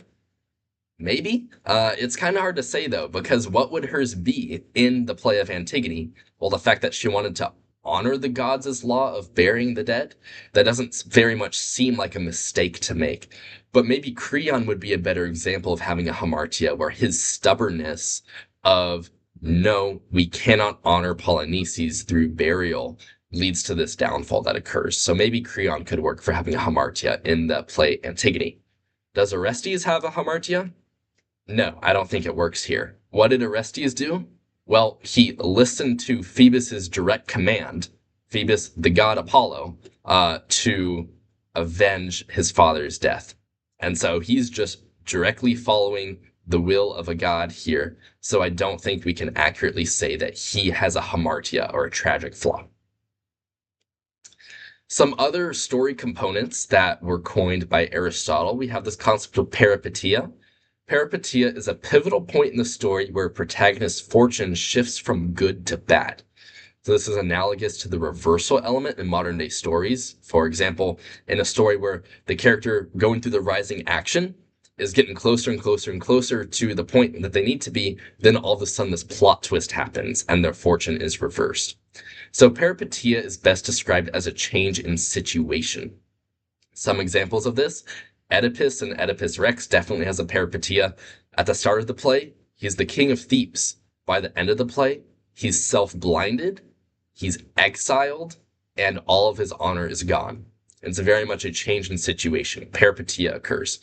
Maybe. It's kind of hard to say, though, because what would hers be in the play of Antigone? Well, the fact that she wanted to honor the gods' law of burying the dead, that doesn't very much seem like a mistake to make. But maybe Creon would be a better example of having a hamartia, where his stubbornness of, no, we cannot honor Polynices through burial, leads to this downfall that occurs. So maybe Creon could work for having a hamartia in the play Antigone. Does Orestes have a hamartia? No, I don't think it works here. What did Orestes do? Well, he listened to Phoebus's direct command, Phoebus, the god Apollo, to avenge his father's death. And so he's just directly following the will of a god here. So I don't think we can accurately say that he has a hamartia or a tragic flaw. Some other story components that were coined by Aristotle, we have this concept of peripeteia. Peripeteia is a pivotal point in the story where a protagonist's fortune shifts from good to bad. So this is analogous to the reversal element in modern day stories. For example, in a story where the character going through the rising action is getting closer and closer and closer to the point that they need to be, then all of a sudden this plot twist happens and their fortune is reversed. So peripeteia is best described as a change in situation. Some examples of this: Oedipus and Oedipus Rex definitely has a peripeteia. At the start of the play, he's the king of Thebes. By the end of the play, he's self-blinded, he's exiled, and all of his honor is gone. It's very much a change in situation. Peripeteia occurs.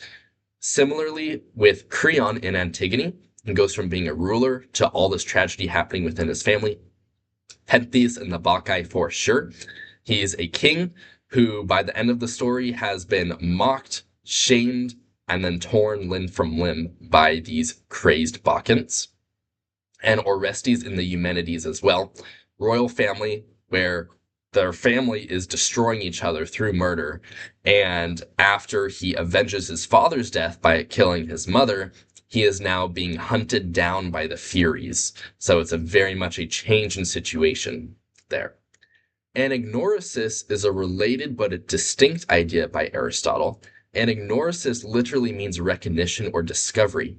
Similarly, with Creon in Antigone, he goes from being a ruler to all this tragedy happening within his family. Pentheus and the Bacchae for sure. He is a king who, by the end of the story, has been mocked, shamed, and then torn limb from limb by these crazed Bacchants. And Orestes in the Eumenides as well. Royal family where their family is destroying each other through murder. And after he avenges his father's death by killing his mother, he is now being hunted down by the Furies. So it's a very much a change in situation there. Anagnorisis is a related but a distinct idea by Aristotle. Anagnorisis literally means recognition or discovery.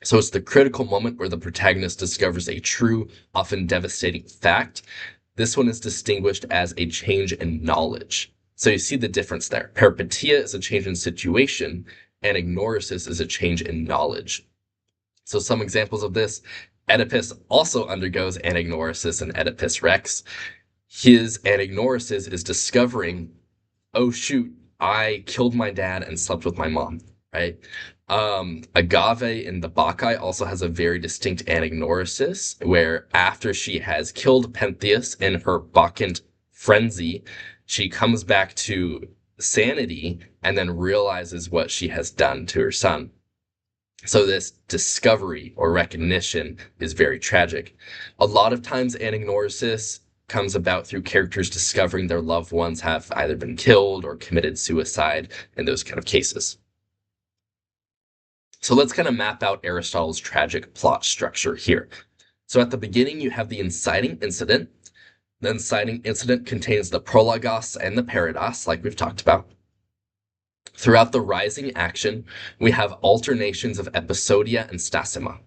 So it's the critical moment where the protagonist discovers a true, often devastating fact. This one is distinguished as a change in knowledge. So you see the difference there. Peripeteia is a change in situation, and anagnorisis is a change in knowledge. So some examples of this: Oedipus also undergoes anagnorisis in Oedipus Rex. His anagnorisis is discovering, oh shoot, I killed my dad and slept with my mom, right? Agave in the Bacchae also has a very distinct anagnorisis, where after she has killed Pentheus in her Bacchant frenzy, she comes back to sanity and then realizes what she has done to her son. So this discovery or recognition is very tragic. A lot of times anagnorisis comes about through characters discovering their loved ones have either been killed or committed suicide in those kind of cases. So let's kind of map out Aristotle's tragic plot structure here. So at the beginning, you have the inciting incident. The inciting incident contains the prologos and the parados, like we've talked about. Throughout the rising action, we have alternations of episodia and stasima.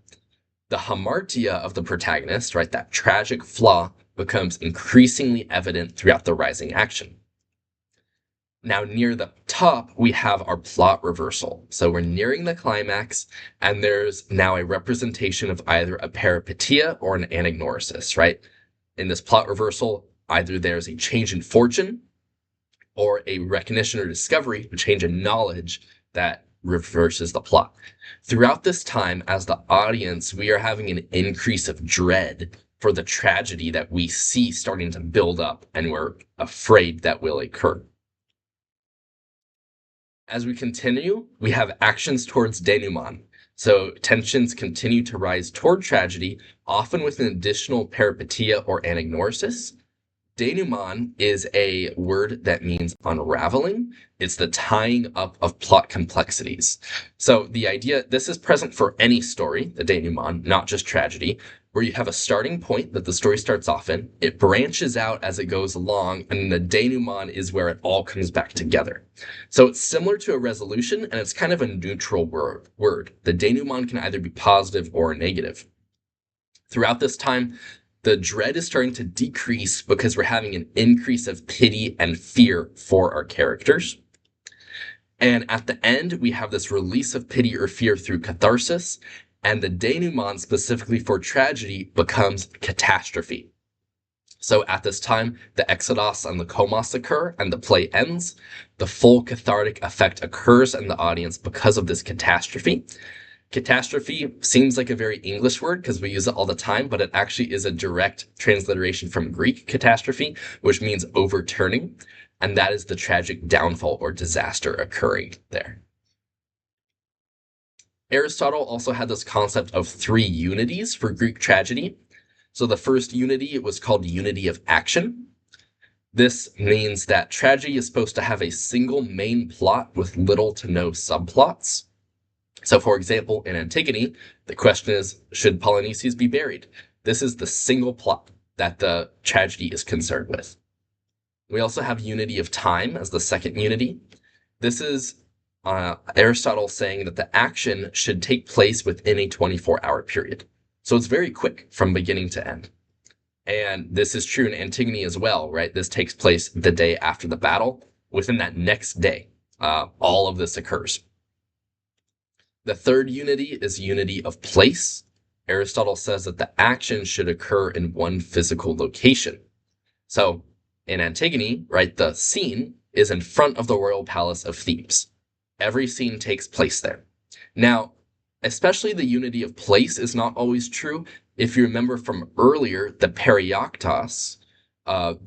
The hamartia of the protagonist, right, that tragic flaw, becomes increasingly evident throughout the rising action. Now, near the top, we have our plot reversal. So we're nearing the climax, and there's now a representation of either a peripeteia or an anagnorisis, right? In this plot reversal, either there's a change in fortune, or a recognition or discovery, a change in knowledge that reverses the plot. Throughout this time, as the audience, we are having an increase of dread for the tragedy that we see starting to build up, and we're afraid that will occur. As we continue, we have actions towards denouement. So tensions continue to rise toward tragedy, often with an additional peripeteia or anagnorisis. Denouement is a word that means unraveling. It's the tying up of plot complexities. So the idea, this is present for any story, the denouement, not just tragedy, where you have a starting point that the story starts off in. It branches out as it goes along, and the denouement is where it all comes back together. So it's similar to a resolution, and it's kind of a neutral word. The denouement can either be positive or negative. Throughout this time, the dread is starting to decrease because we're having an increase of pity and fear for our characters. And at the end, we have this release of pity or fear through catharsis, and the denouement specifically for tragedy becomes catastrophe. So at this time, the exodus and the komos occur, and the play ends. The full cathartic effect occurs in the audience because of this catastrophe. Catastrophe seems like a very English word because we use it all the time, but it actually is a direct transliteration from Greek catastrophe, which means overturning, and that is the tragic downfall or disaster occurring there. Aristotle also had this concept of three unities for Greek tragedy. So the first unity was called unity of action. This means that tragedy is supposed to have a single main plot with little to no subplots. So, for example, in Antigone, the question is, should Polynices be buried? This is the single plot that the tragedy is concerned with. We also have unity of time as the second unity. This is Aristotle saying that the action should take place within a 24-hour period. So it's very quick from beginning to end. And this is true in Antigone as well, right? This takes place the day after the battle. Within that next day, all of this occurs. The third unity is unity of place. Aristotle says that the action should occur in one physical location. So in Antigone, right, the scene is in front of the royal palace of Thebes. Every scene takes place there. Now, especially the unity of place is not always true. If you remember from earlier, the perioktos,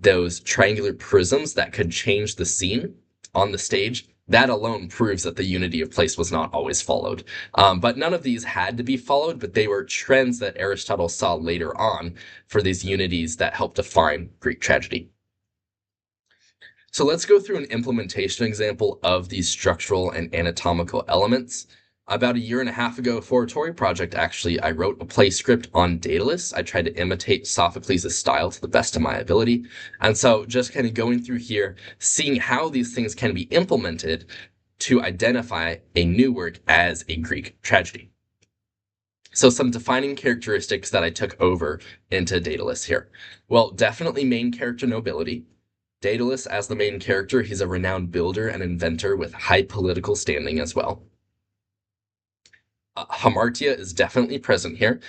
those triangular prisms that could change the scene on the stage, that alone proves that the unity of place was not always followed. But none of these had to be followed, but they were trends that Aristotle saw later on for these unities that helped define Greek tragedy. So let's go through an implementation example of these structural and anatomical elements. About a year and a half ago for a Tory project, actually, I wrote a play script on Daedalus. I tried to imitate Sophocles' style to the best of my ability. And so just kind of going through here, seeing how these things can be implemented to identify a new work as a Greek tragedy. So some defining characteristics that I took over into Daedalus here. Well, definitely main character nobility. Daedalus as the main character, he's a renowned builder and inventor with high political standing as well. Hamartia is definitely present here.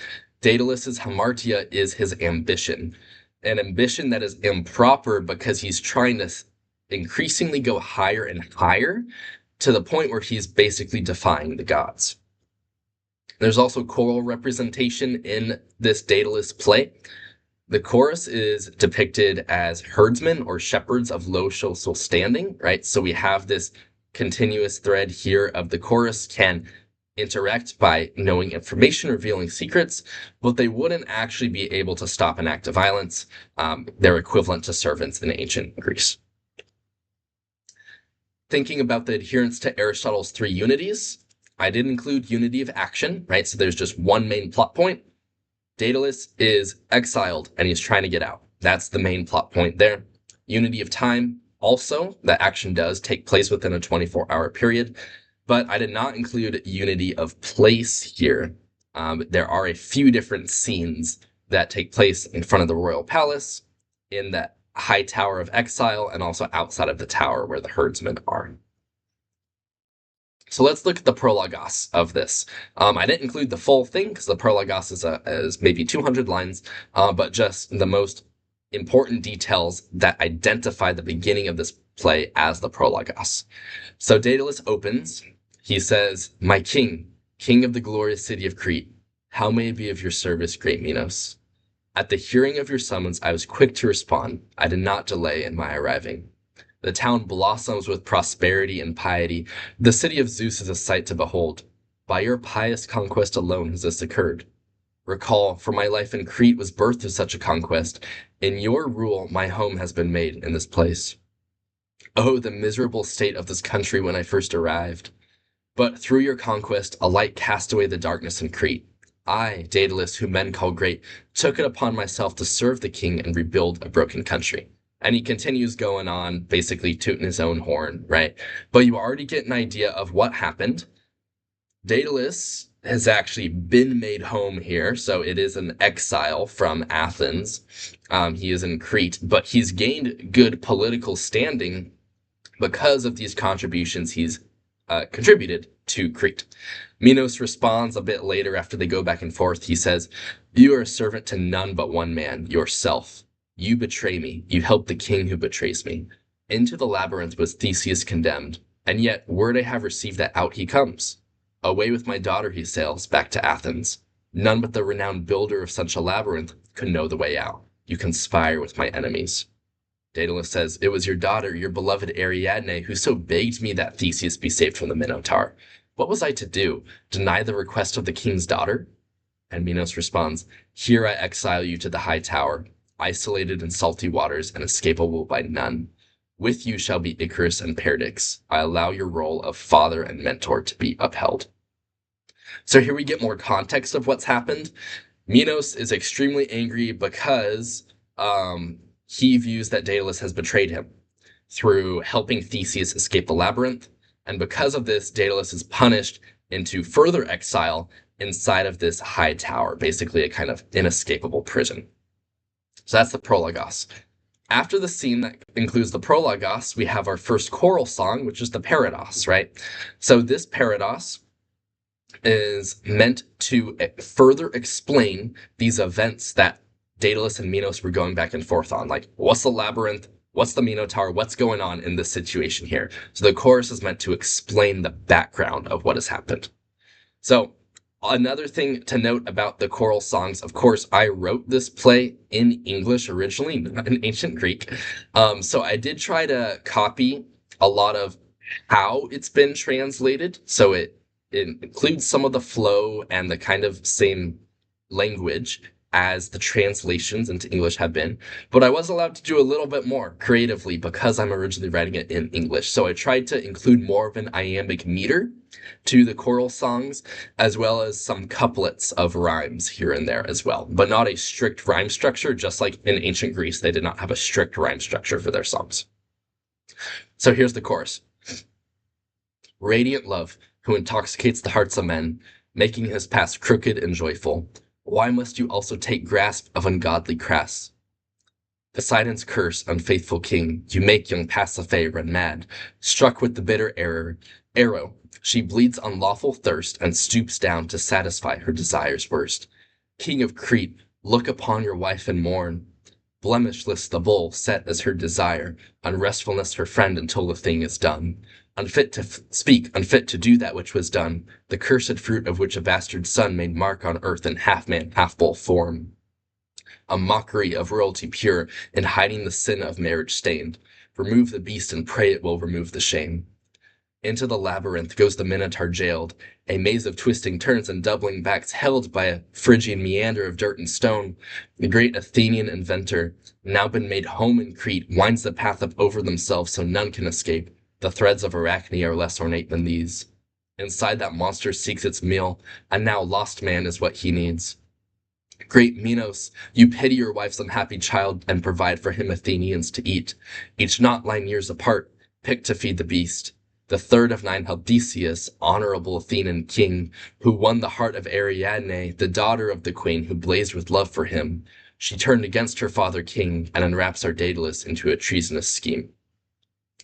Daedalus's hamartia is his ambition, an ambition that is improper because he's trying to increasingly go higher and higher to the point where he's basically defying the gods. There's also choral representation in this Daedalus play. The chorus is depicted as herdsmen or shepherds of low social standing, right? So we have this continuous thread here of the chorus can interact by knowing information, revealing secrets, but they wouldn't actually be able to stop an act of violence. They're equivalent to servants in ancient Greece. Thinking about the adherence to Aristotle's three unities, I did include unity of action, right? So there's just one main plot point. Daedalus is exiled and he's trying to get out. That's the main plot point there. Unity of time, also, that action does take place within a 24-hour period, but I did not include unity of place here. There are a few different scenes that take place in front of the royal palace, in the high tower of exile, and also outside of the tower where the herdsmen are. So let's look at the prologos of this. I didn't include the full thing because the prologos is maybe 200 lines, but just the most important details that identify the beginning of this play as the prologos. So Daedalus opens. He says, "My king, king of the glorious city of Crete, how may I be of your service, great Minos? At the hearing of your summons, I was quick to respond. I did not delay in my arriving. The town blossoms with prosperity and piety. The city of Zeus is a sight to behold. By your pious conquest alone has this occurred. Recall, for my life in Crete was birth of such a conquest. In your rule, my home has been made in this place. Oh, the miserable state of this country when I first arrived. But through your conquest, a light cast away the darkness in Crete. I, Daedalus, whom men call great, took it upon myself to serve the king and rebuild a broken country." And he continues going on, basically tooting his own horn, right? But you already get an idea of what happened. Daedalus has actually been made home here, so it is an exile from Athens. He is in Crete, but he's gained good political standing because of these contributions he's contributed to Crete. Minos responds a bit later after they go back and forth. He says, "You are a servant to none but one man, yourself. You betray me. You help the king who betrays me. Into the labyrinth was Theseus condemned, and yet word I have received that out he comes. Away with my daughter he sails, back to Athens. None but the renowned builder of such a labyrinth could know the way out. You conspire with my enemies." Daedalus says, "It was your daughter, your beloved Ariadne, who so begged me that Theseus be saved from the Minotaur. What was I to do? Deny the request of the king's daughter?" And Minos responds, "Here I exile you to the high tower, isolated in salty waters and escapable by none. With you shall be Icarus and Perdix. I allow your role of father and mentor to be upheld." So here we get more context of what's happened. Minos is extremely angry because he views that Daedalus has betrayed him through helping Theseus escape the labyrinth. And because of this, Daedalus is punished into further exile inside of this high tower, basically a kind of inescapable prison. So that's the prologos. After the scene that includes the prologos, we have our first choral song, which is the parados, right? So this parados is meant to further explain these events that Daedalus and Minos were going back and forth on. Like, what's the labyrinth? What's the Minotaur? What's going on in this situation here? So the chorus is meant to explain the background of what has happened. So another thing to note about the choral songs, of course, I wrote this play in English originally, not in ancient Greek. So I did try to copy a lot of how it's been translated. So it includes some of the flow and the kind of same language as the translations into English have been, but I was allowed to do a little bit more creatively because I'm originally writing it in English. So I tried to include more of an iambic meter to the choral songs, as well as some couplets of rhymes here and there as well, but not a strict rhyme structure, just like in ancient Greece, they did not have a strict rhyme structure for their songs. So here's the chorus. Radiant love, who intoxicates the hearts of men, making his past crooked and joyful, why must you also take grasp of ungodly crass? Poseidon's curse, unfaithful king, you make young Pasiphae run mad, struck with the bitter arrow, she bleeds unlawful thirst and stoops down to satisfy her desires worst. King of Crete, look upon your wife and mourn. Blemishless the bull set as her desire, unrestfulness her friend until the thing is done. Unfit to speak, unfit to do that which was done, the cursed fruit of which a bastard son made mark on earth in half-man, half-bull form. A mockery of royalty pure, in hiding the sin of marriage stained. Remove the beast and pray it will remove the shame. Into the labyrinth goes the Minotaur jailed, a maze of twisting turns and doubling backs held by a Phrygian meander of dirt and stone. The great Athenian inventor, now been made home in Crete, winds the path up over themselves so none can escape. The threads of Arachne are less ornate than these. Inside that monster seeks its meal, and now lost man is what he needs. Great Minos, you pity your wife's unhappy child and provide for him Athenians to eat, each not 9 years apart, picked to feed the beast. The third of 9 held Theseus, honorable Athenian king, who won the heart of Ariadne, the daughter of the queen who blazed with love for him. She turned against her father king and unwraps our Daedalus into a treasonous scheme.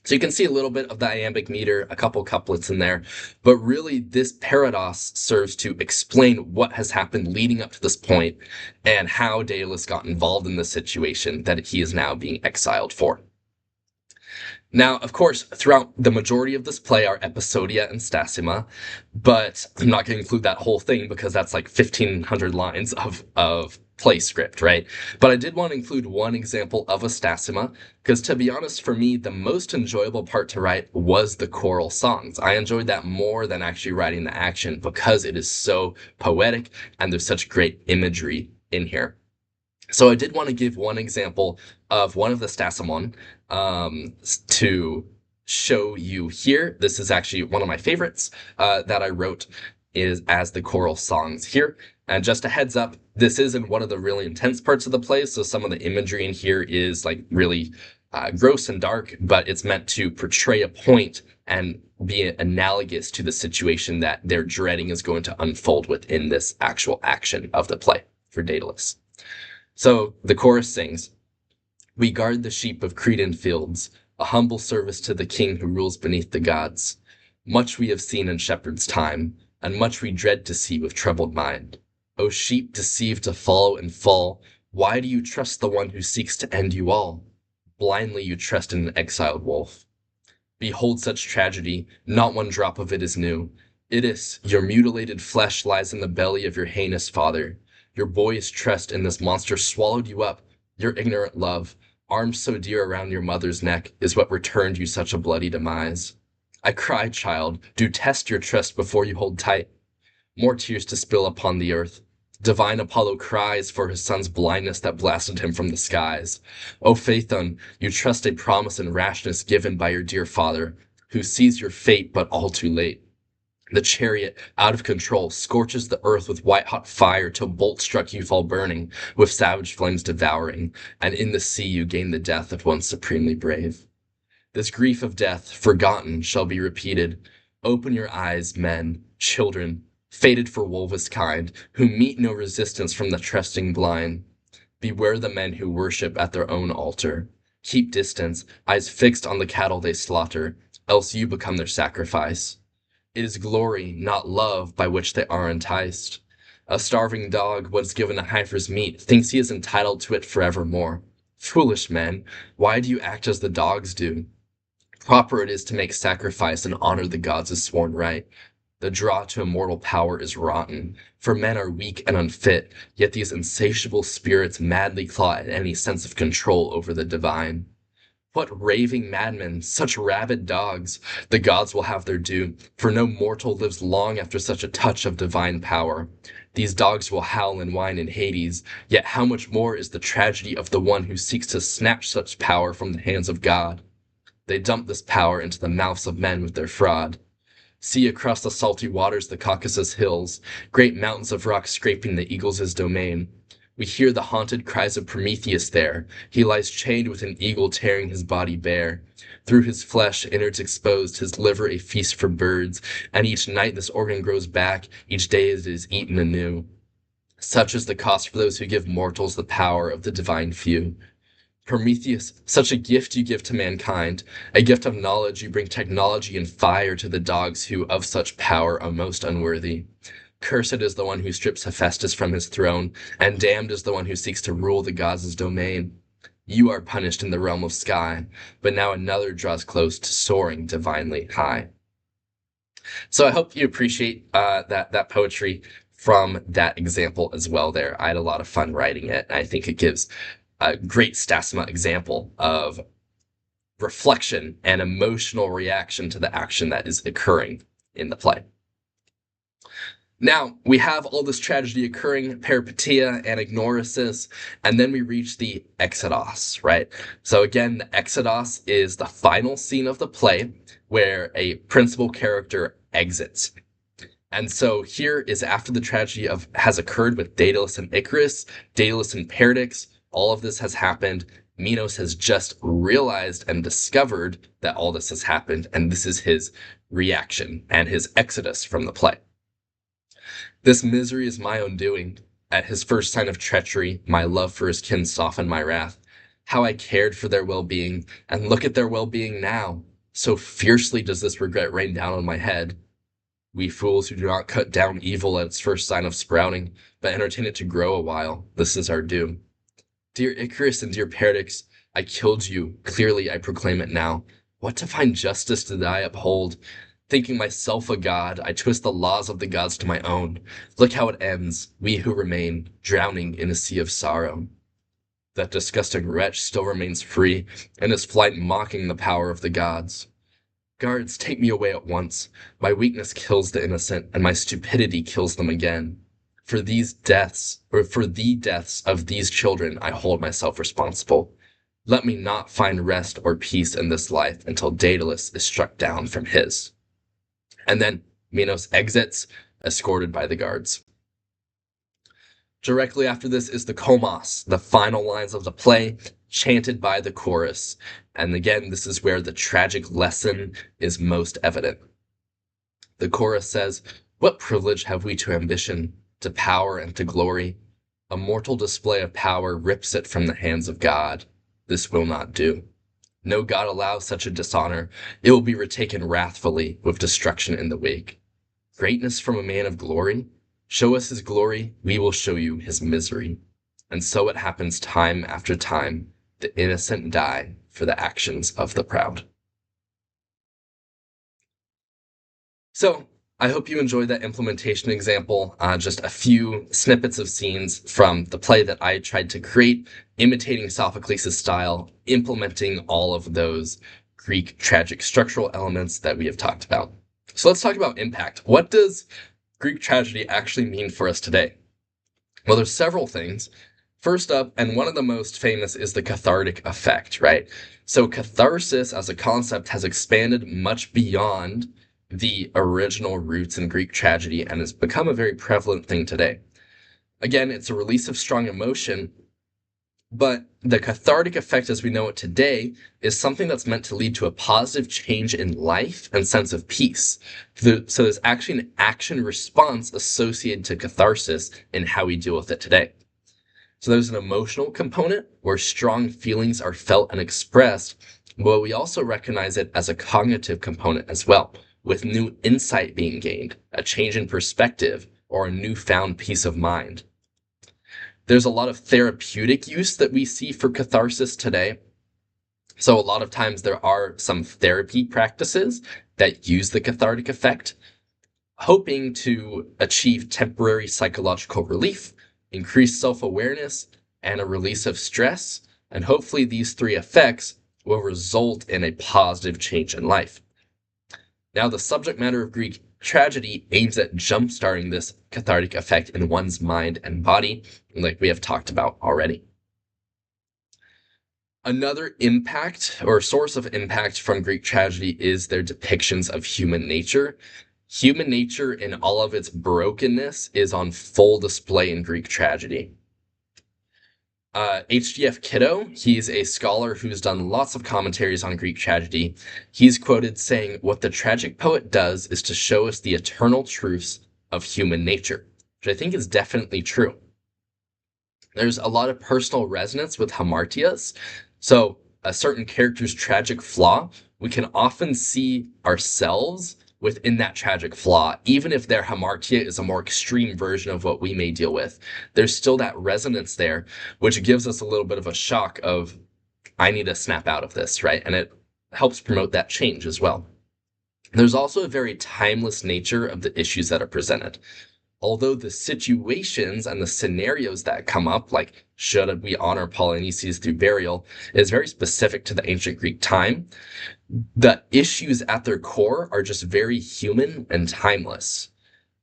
So you can see a little bit of the iambic meter, a couple couplets in there, but really this parados serves to explain what has happened leading up to this point and how Daedalus got involved in the situation that he is now being exiled for. Now, of course, throughout the majority of this play are episodia and stasima, but I'm not going to include that whole thing because that's like 1,500 lines of play script, right? But I did want to include one example of a stasima because, to be honest, for me, the most enjoyable part to write was the choral songs. I enjoyed that more than actually writing the action because it is so poetic and there's such great imagery in here. So I did want to give one example of one of the stasimon to show you here. This is actually one of my favorites that I wrote is as the choral songs here. And just a heads up, this isn't one of the really intense parts of the play, so some of the imagery in here is like really gross and dark, but it's meant to portray a point and be analogous to the situation that they're dreading is going to unfold within this actual action of the play for Daedalus. So the chorus sings, "We guard the sheep of Cretan fields, a humble service to the king who rules beneath the gods. Much we have seen in shepherd's time, and much we dread to see with troubled mind. O sheep deceived to follow and fall, why do you trust the one who seeks to end you all? Blindly you trust in an exiled wolf. Behold such tragedy, not one drop of it is new. Itys, your mutilated flesh lies in the belly of your heinous father. Your boyish trust in this monster swallowed you up. Your ignorant love, arms so dear around your mother's neck, is what returned you such a bloody demise. I cry, child, do test your trust before you hold tight. More tears to spill upon the earth. Divine Apollo cries for his son's blindness that blasted him from the skies. O Phaethon, you trust a promise and rashness given by your dear father, who sees your fate but all too late. The chariot, out of control, scorches the earth with white-hot fire till bolt-struck you fall burning, with savage flames devouring, and in the sea you gain the death of one supremely brave. This grief of death, forgotten, shall be repeated. Open your eyes, men, children, fated for wolvest kind, who meet no resistance from the trusting blind. Beware the men who worship at their own altar. Keep distance, eyes fixed on the cattle they slaughter, else you become their sacrifice. It is glory, not love, by which they are enticed. A starving dog, once given a heifer's meat, thinks he is entitled to it forevermore. Foolish men, why do you act as the dogs do? Proper it is to make sacrifice and honor the gods as sworn right. The draw to immortal power is rotten, for men are weak and unfit, yet these insatiable spirits madly claw at any sense of control over the divine. What raving madmen, such rabid dogs! The gods will have their due, for no mortal lives long after such a touch of divine power. These dogs will howl and whine in Hades, yet how much more is the tragedy of the one who seeks to snatch such power from the hands of God? They dump this power into the mouths of men with their fraud. See across the salty waters the Caucasus hills, great mountains of rock scraping the eagles' domain. We hear the haunted cries of Prometheus there. He lies chained with an eagle tearing his body bare. Through his flesh, innards exposed, his liver a feast for birds, and each night this organ grows back, each day it is eaten anew. Such is the cost for those who give mortals the power of the divine few. Prometheus, such a gift you give to mankind, a gift of knowledge, you bring technology and fire to the dogs who of such power are most unworthy. Cursed is the one who strips Hephaestus from his throne, and damned is the one who seeks to rule the gods' domain. You are punished in the realm of sky, but now another draws close to soaring divinely high. So I hope you appreciate that poetry from that example as well there. I had a lot of fun writing it, and I think it gives a great stasima example of reflection and emotional reaction to the action that is occurring in the play. Now, we have all this tragedy occurring, peripeteia and ignorasis, and then we reach the exodus, right? So again, the exodus is the final scene of the play where a principal character exits. And so here is after the tragedy has occurred with Daedalus and Icarus, Daedalus and Perdiccas, all of this has happened. Minos has just realized and discovered that all this has happened, and this is his reaction and his exodus from the play. This misery is my own doing. At his first sign of treachery, my love for his kin softened my wrath. How I cared for their well-being, and look at their well-being now. So fiercely does this regret rain down on my head. We fools who do not cut down evil at its first sign of sprouting, but entertain it to grow a while, this is our doom. Dear Icarus and dear Perdix, I killed you, clearly I proclaim it now. What divine justice did I uphold? Thinking myself a god, I twist the laws of the gods to my own. Look how it ends, we who remain, drowning in a sea of sorrow. That disgusting wretch still remains free, and his flight mocking the power of the gods. Guards, take me away at once. My weakness kills the innocent, and my stupidity kills them again. For these deaths, or for the deaths of these children, I hold myself responsible. Let me not find rest or peace in this life until Daedalus is struck down from his. And then Minos exits, escorted by the guards. Directly after this is the Komos, the final lines of the play, chanted by the chorus. And again, this is where the tragic lesson is most evident. The chorus says, "What privilege have we to ambition, to power and to glory? A mortal display of power rips it from the hands of God. This will not do. No god allows such a dishonor. It will be retaken wrathfully, with destruction in the wake. Greatness from a man of glory? Show us his glory, we will show you his misery." And so it happens time after time. The innocent die for the actions of the proud. So, I hope you enjoyed that implementation example, just a few snippets of scenes from the play that I tried to create, imitating Sophocles' style, implementing all of those Greek tragic structural elements that we have talked about. So let's talk about impact. What does Greek tragedy actually mean for us today? Well, there's several things. First up, and one of the most famous, is the cathartic effect, right? So catharsis as a concept has expanded much beyond the original roots in Greek tragedy and has become a very prevalent thing today. Again, it's a release of strong emotion, but the cathartic effect as we know it today is something that's meant to lead to a positive change in life and sense of peace. So there's actually an action response associated to catharsis in how we deal with it today. So there's an emotional component where strong feelings are felt and expressed, but we also recognize it as a cognitive component as well, with new insight being gained, a change in perspective, or a newfound peace of mind. There's a lot of therapeutic use that we see for catharsis today. So a lot of times there are some therapy practices that use the cathartic effect, hoping to achieve temporary psychological relief, increased self-awareness, and a release of stress. And hopefully these three effects will result in a positive change in life. Now, the subject matter of Greek tragedy aims at jump-starting this cathartic effect in one's mind and body, like we have talked about already. Another impact or source of impact from Greek tragedy is their depictions of human nature. Human nature in all of its brokenness is on full display in Greek tragedy. HGF Kiddo, he's a scholar who's done lots of commentaries on Greek tragedy. He's quoted saying, "What the tragic poet does is to show us the eternal truths of human nature," which I think is definitely true. There's a lot of personal resonance with hamartias. So a certain character's tragic flaw, we can often see ourselves within that tragic flaw, even if their hamartia is a more extreme version of what we may deal with. There's still that resonance there, which gives us a little bit of a shock of, I need to snap out of this, right? And it helps promote that change as well. There's also a very timeless nature of the issues that are presented. Although the situations and the scenarios that come up, like should we honor Polynices through burial, is very specific to the ancient Greek time, the issues at their core are just very human and timeless.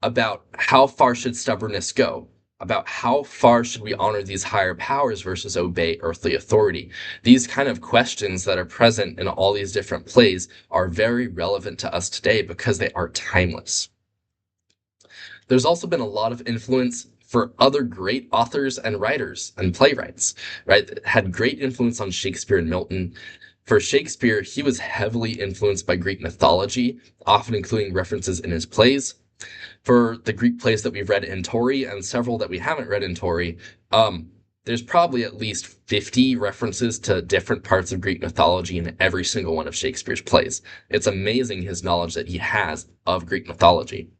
About how far should stubbornness go? About how far should we honor these higher powers versus obey earthly authority? These kind of questions that are present in all these different plays are very relevant to us today because they are timeless. There's also been a lot of influence for other great authors and writers and playwrights, right? That had great influence on Shakespeare and Milton. For Shakespeare, he was heavily influenced by Greek mythology, often including references in his plays. For the Greek plays that we've read in Tori and several that we haven't read in Tori, there's probably at least 50 references to different parts of Greek mythology in every single one of Shakespeare's plays. It's amazing his knowledge that he has of Greek mythology.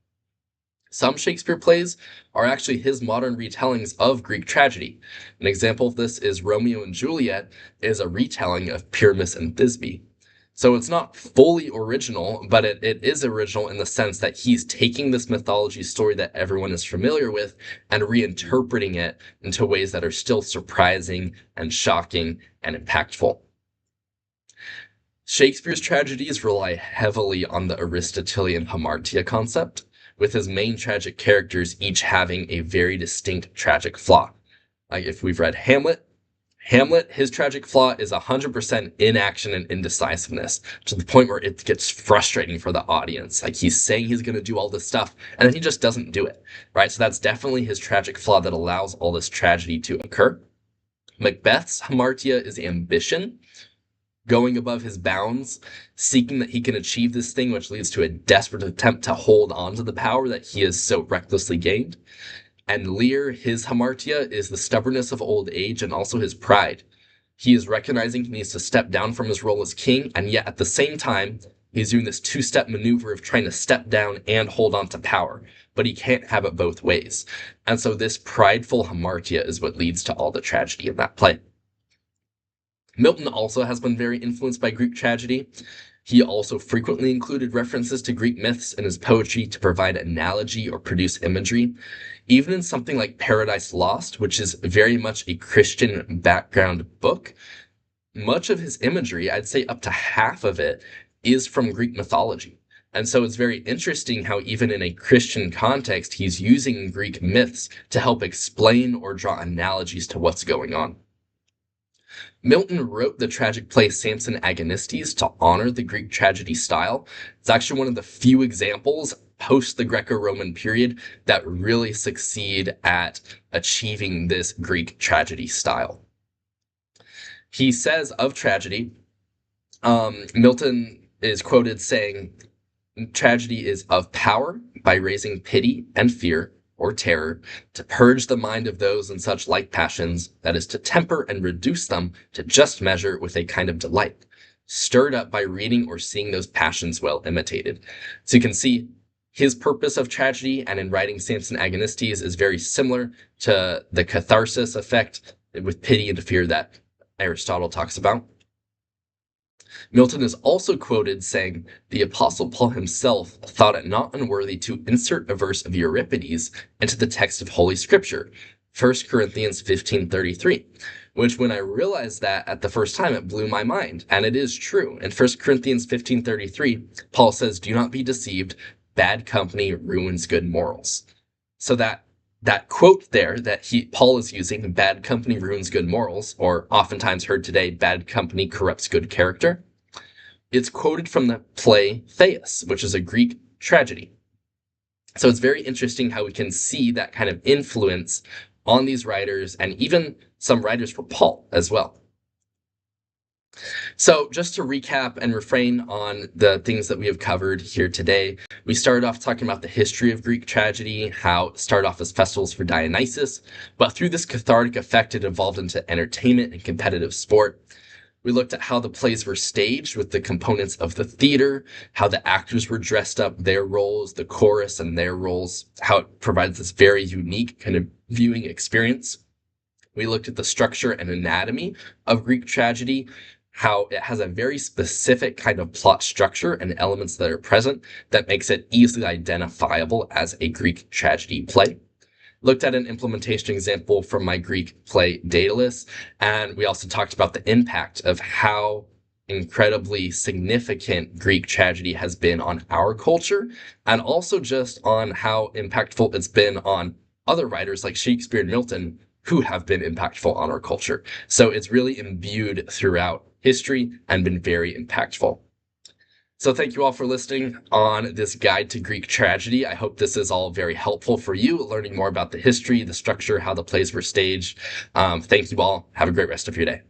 Some Shakespeare plays are actually his modern retellings of Greek tragedy. An example of this is Romeo and Juliet is a retelling of Pyramus and Thisbe. So it's not fully original, but it is original in the sense that he's taking this mythology story that everyone is familiar with and reinterpreting it into ways that are still surprising and shocking and impactful. Shakespeare's tragedies rely heavily on the Aristotelian hamartia concept, with his main tragic characters each having a very distinct tragic flaw. Like if we've read Hamlet, his tragic flaw is 100% inaction and indecisiveness, to the point where it gets frustrating for the audience. Like he's saying he's going to do all this stuff, and then he just doesn't do it, right? So that's definitely his tragic flaw that allows all this tragedy to occur. Macbeth's hamartia is ambition, going above his bounds, seeking that he can achieve this thing, which leads to a desperate attempt to hold on to the power that he has so recklessly gained. And Lear, his hamartia, is the stubbornness of old age and also his pride. He is recognizing he needs to step down from his role as king, and yet at the same time, he's doing this two-step maneuver of trying to step down and hold on to power. But he can't have it both ways. And so this prideful hamartia is what leads to all the tragedy in that play. Milton also has been very influenced by Greek tragedy. He also frequently included references to Greek myths in his poetry to provide analogy or produce imagery. Even in something like Paradise Lost, which is very much a Christian background book, much of his imagery, I'd say up to half of it, is from Greek mythology. And so it's very interesting how even in a Christian context, he's using Greek myths to help explain or draw analogies to what's going on. Milton wrote the tragic play Samson Agonistes to honor the Greek tragedy style. It's actually one of the few examples post the Greco-Roman period that really succeed at achieving this Greek tragedy style. He says of tragedy, Milton is quoted saying, "Tragedy is of power by raising pity and fear or terror, to purge the mind of those in such like passions, that is, to temper and reduce them to just measure with a kind of delight, stirred up by reading or seeing those passions well imitated." So you can see his purpose of tragedy, and in writing Samson Agonistes, is very similar to the catharsis effect with pity and fear that Aristotle talks about. Milton is also quoted saying, "The Apostle Paul himself thought it not unworthy to insert a verse of Euripides into the text of Holy Scripture, 1 Corinthians 15:33, which when I realized that at the first time, it blew my mind. And it is true. In 1 Corinthians 15:33, Paul says, "Do not be deceived. Bad company ruins good morals." So that quote there that Paul is using, "bad company ruins good morals," or oftentimes heard today, "bad company corrupts good character," it's quoted from the play Thais, which is a Greek tragedy. So it's very interesting how we can see that kind of influence on these writers, and even some writers for Paul as well. So just to recap and refrain on the things that we have covered here today, we started off talking about the history of Greek tragedy, how it started off as festivals for Dionysus, but through this cathartic effect, it evolved into entertainment and competitive sport. We looked at how the plays were staged with the components of the theater, how the actors were dressed up, their roles, the chorus and their roles, how it provides this very unique kind of viewing experience. We looked at the structure and anatomy of Greek tragedy, how it has a very specific kind of plot structure and elements that are present that makes it easily identifiable as a Greek tragedy play. Looked at an implementation example from my Greek play Daedalus, and we also talked about the impact of how incredibly significant Greek tragedy has been on our culture, and also just on how impactful it's been on other writers like Shakespeare and Milton who have been impactful on our culture. So it's really imbued throughout history and been very impactful. So thank you all for listening on this guide to Greek tragedy. I hope this is all very helpful for you, learning more about the history, the structure, how the plays were staged. Thank you all. Have a great rest of your day.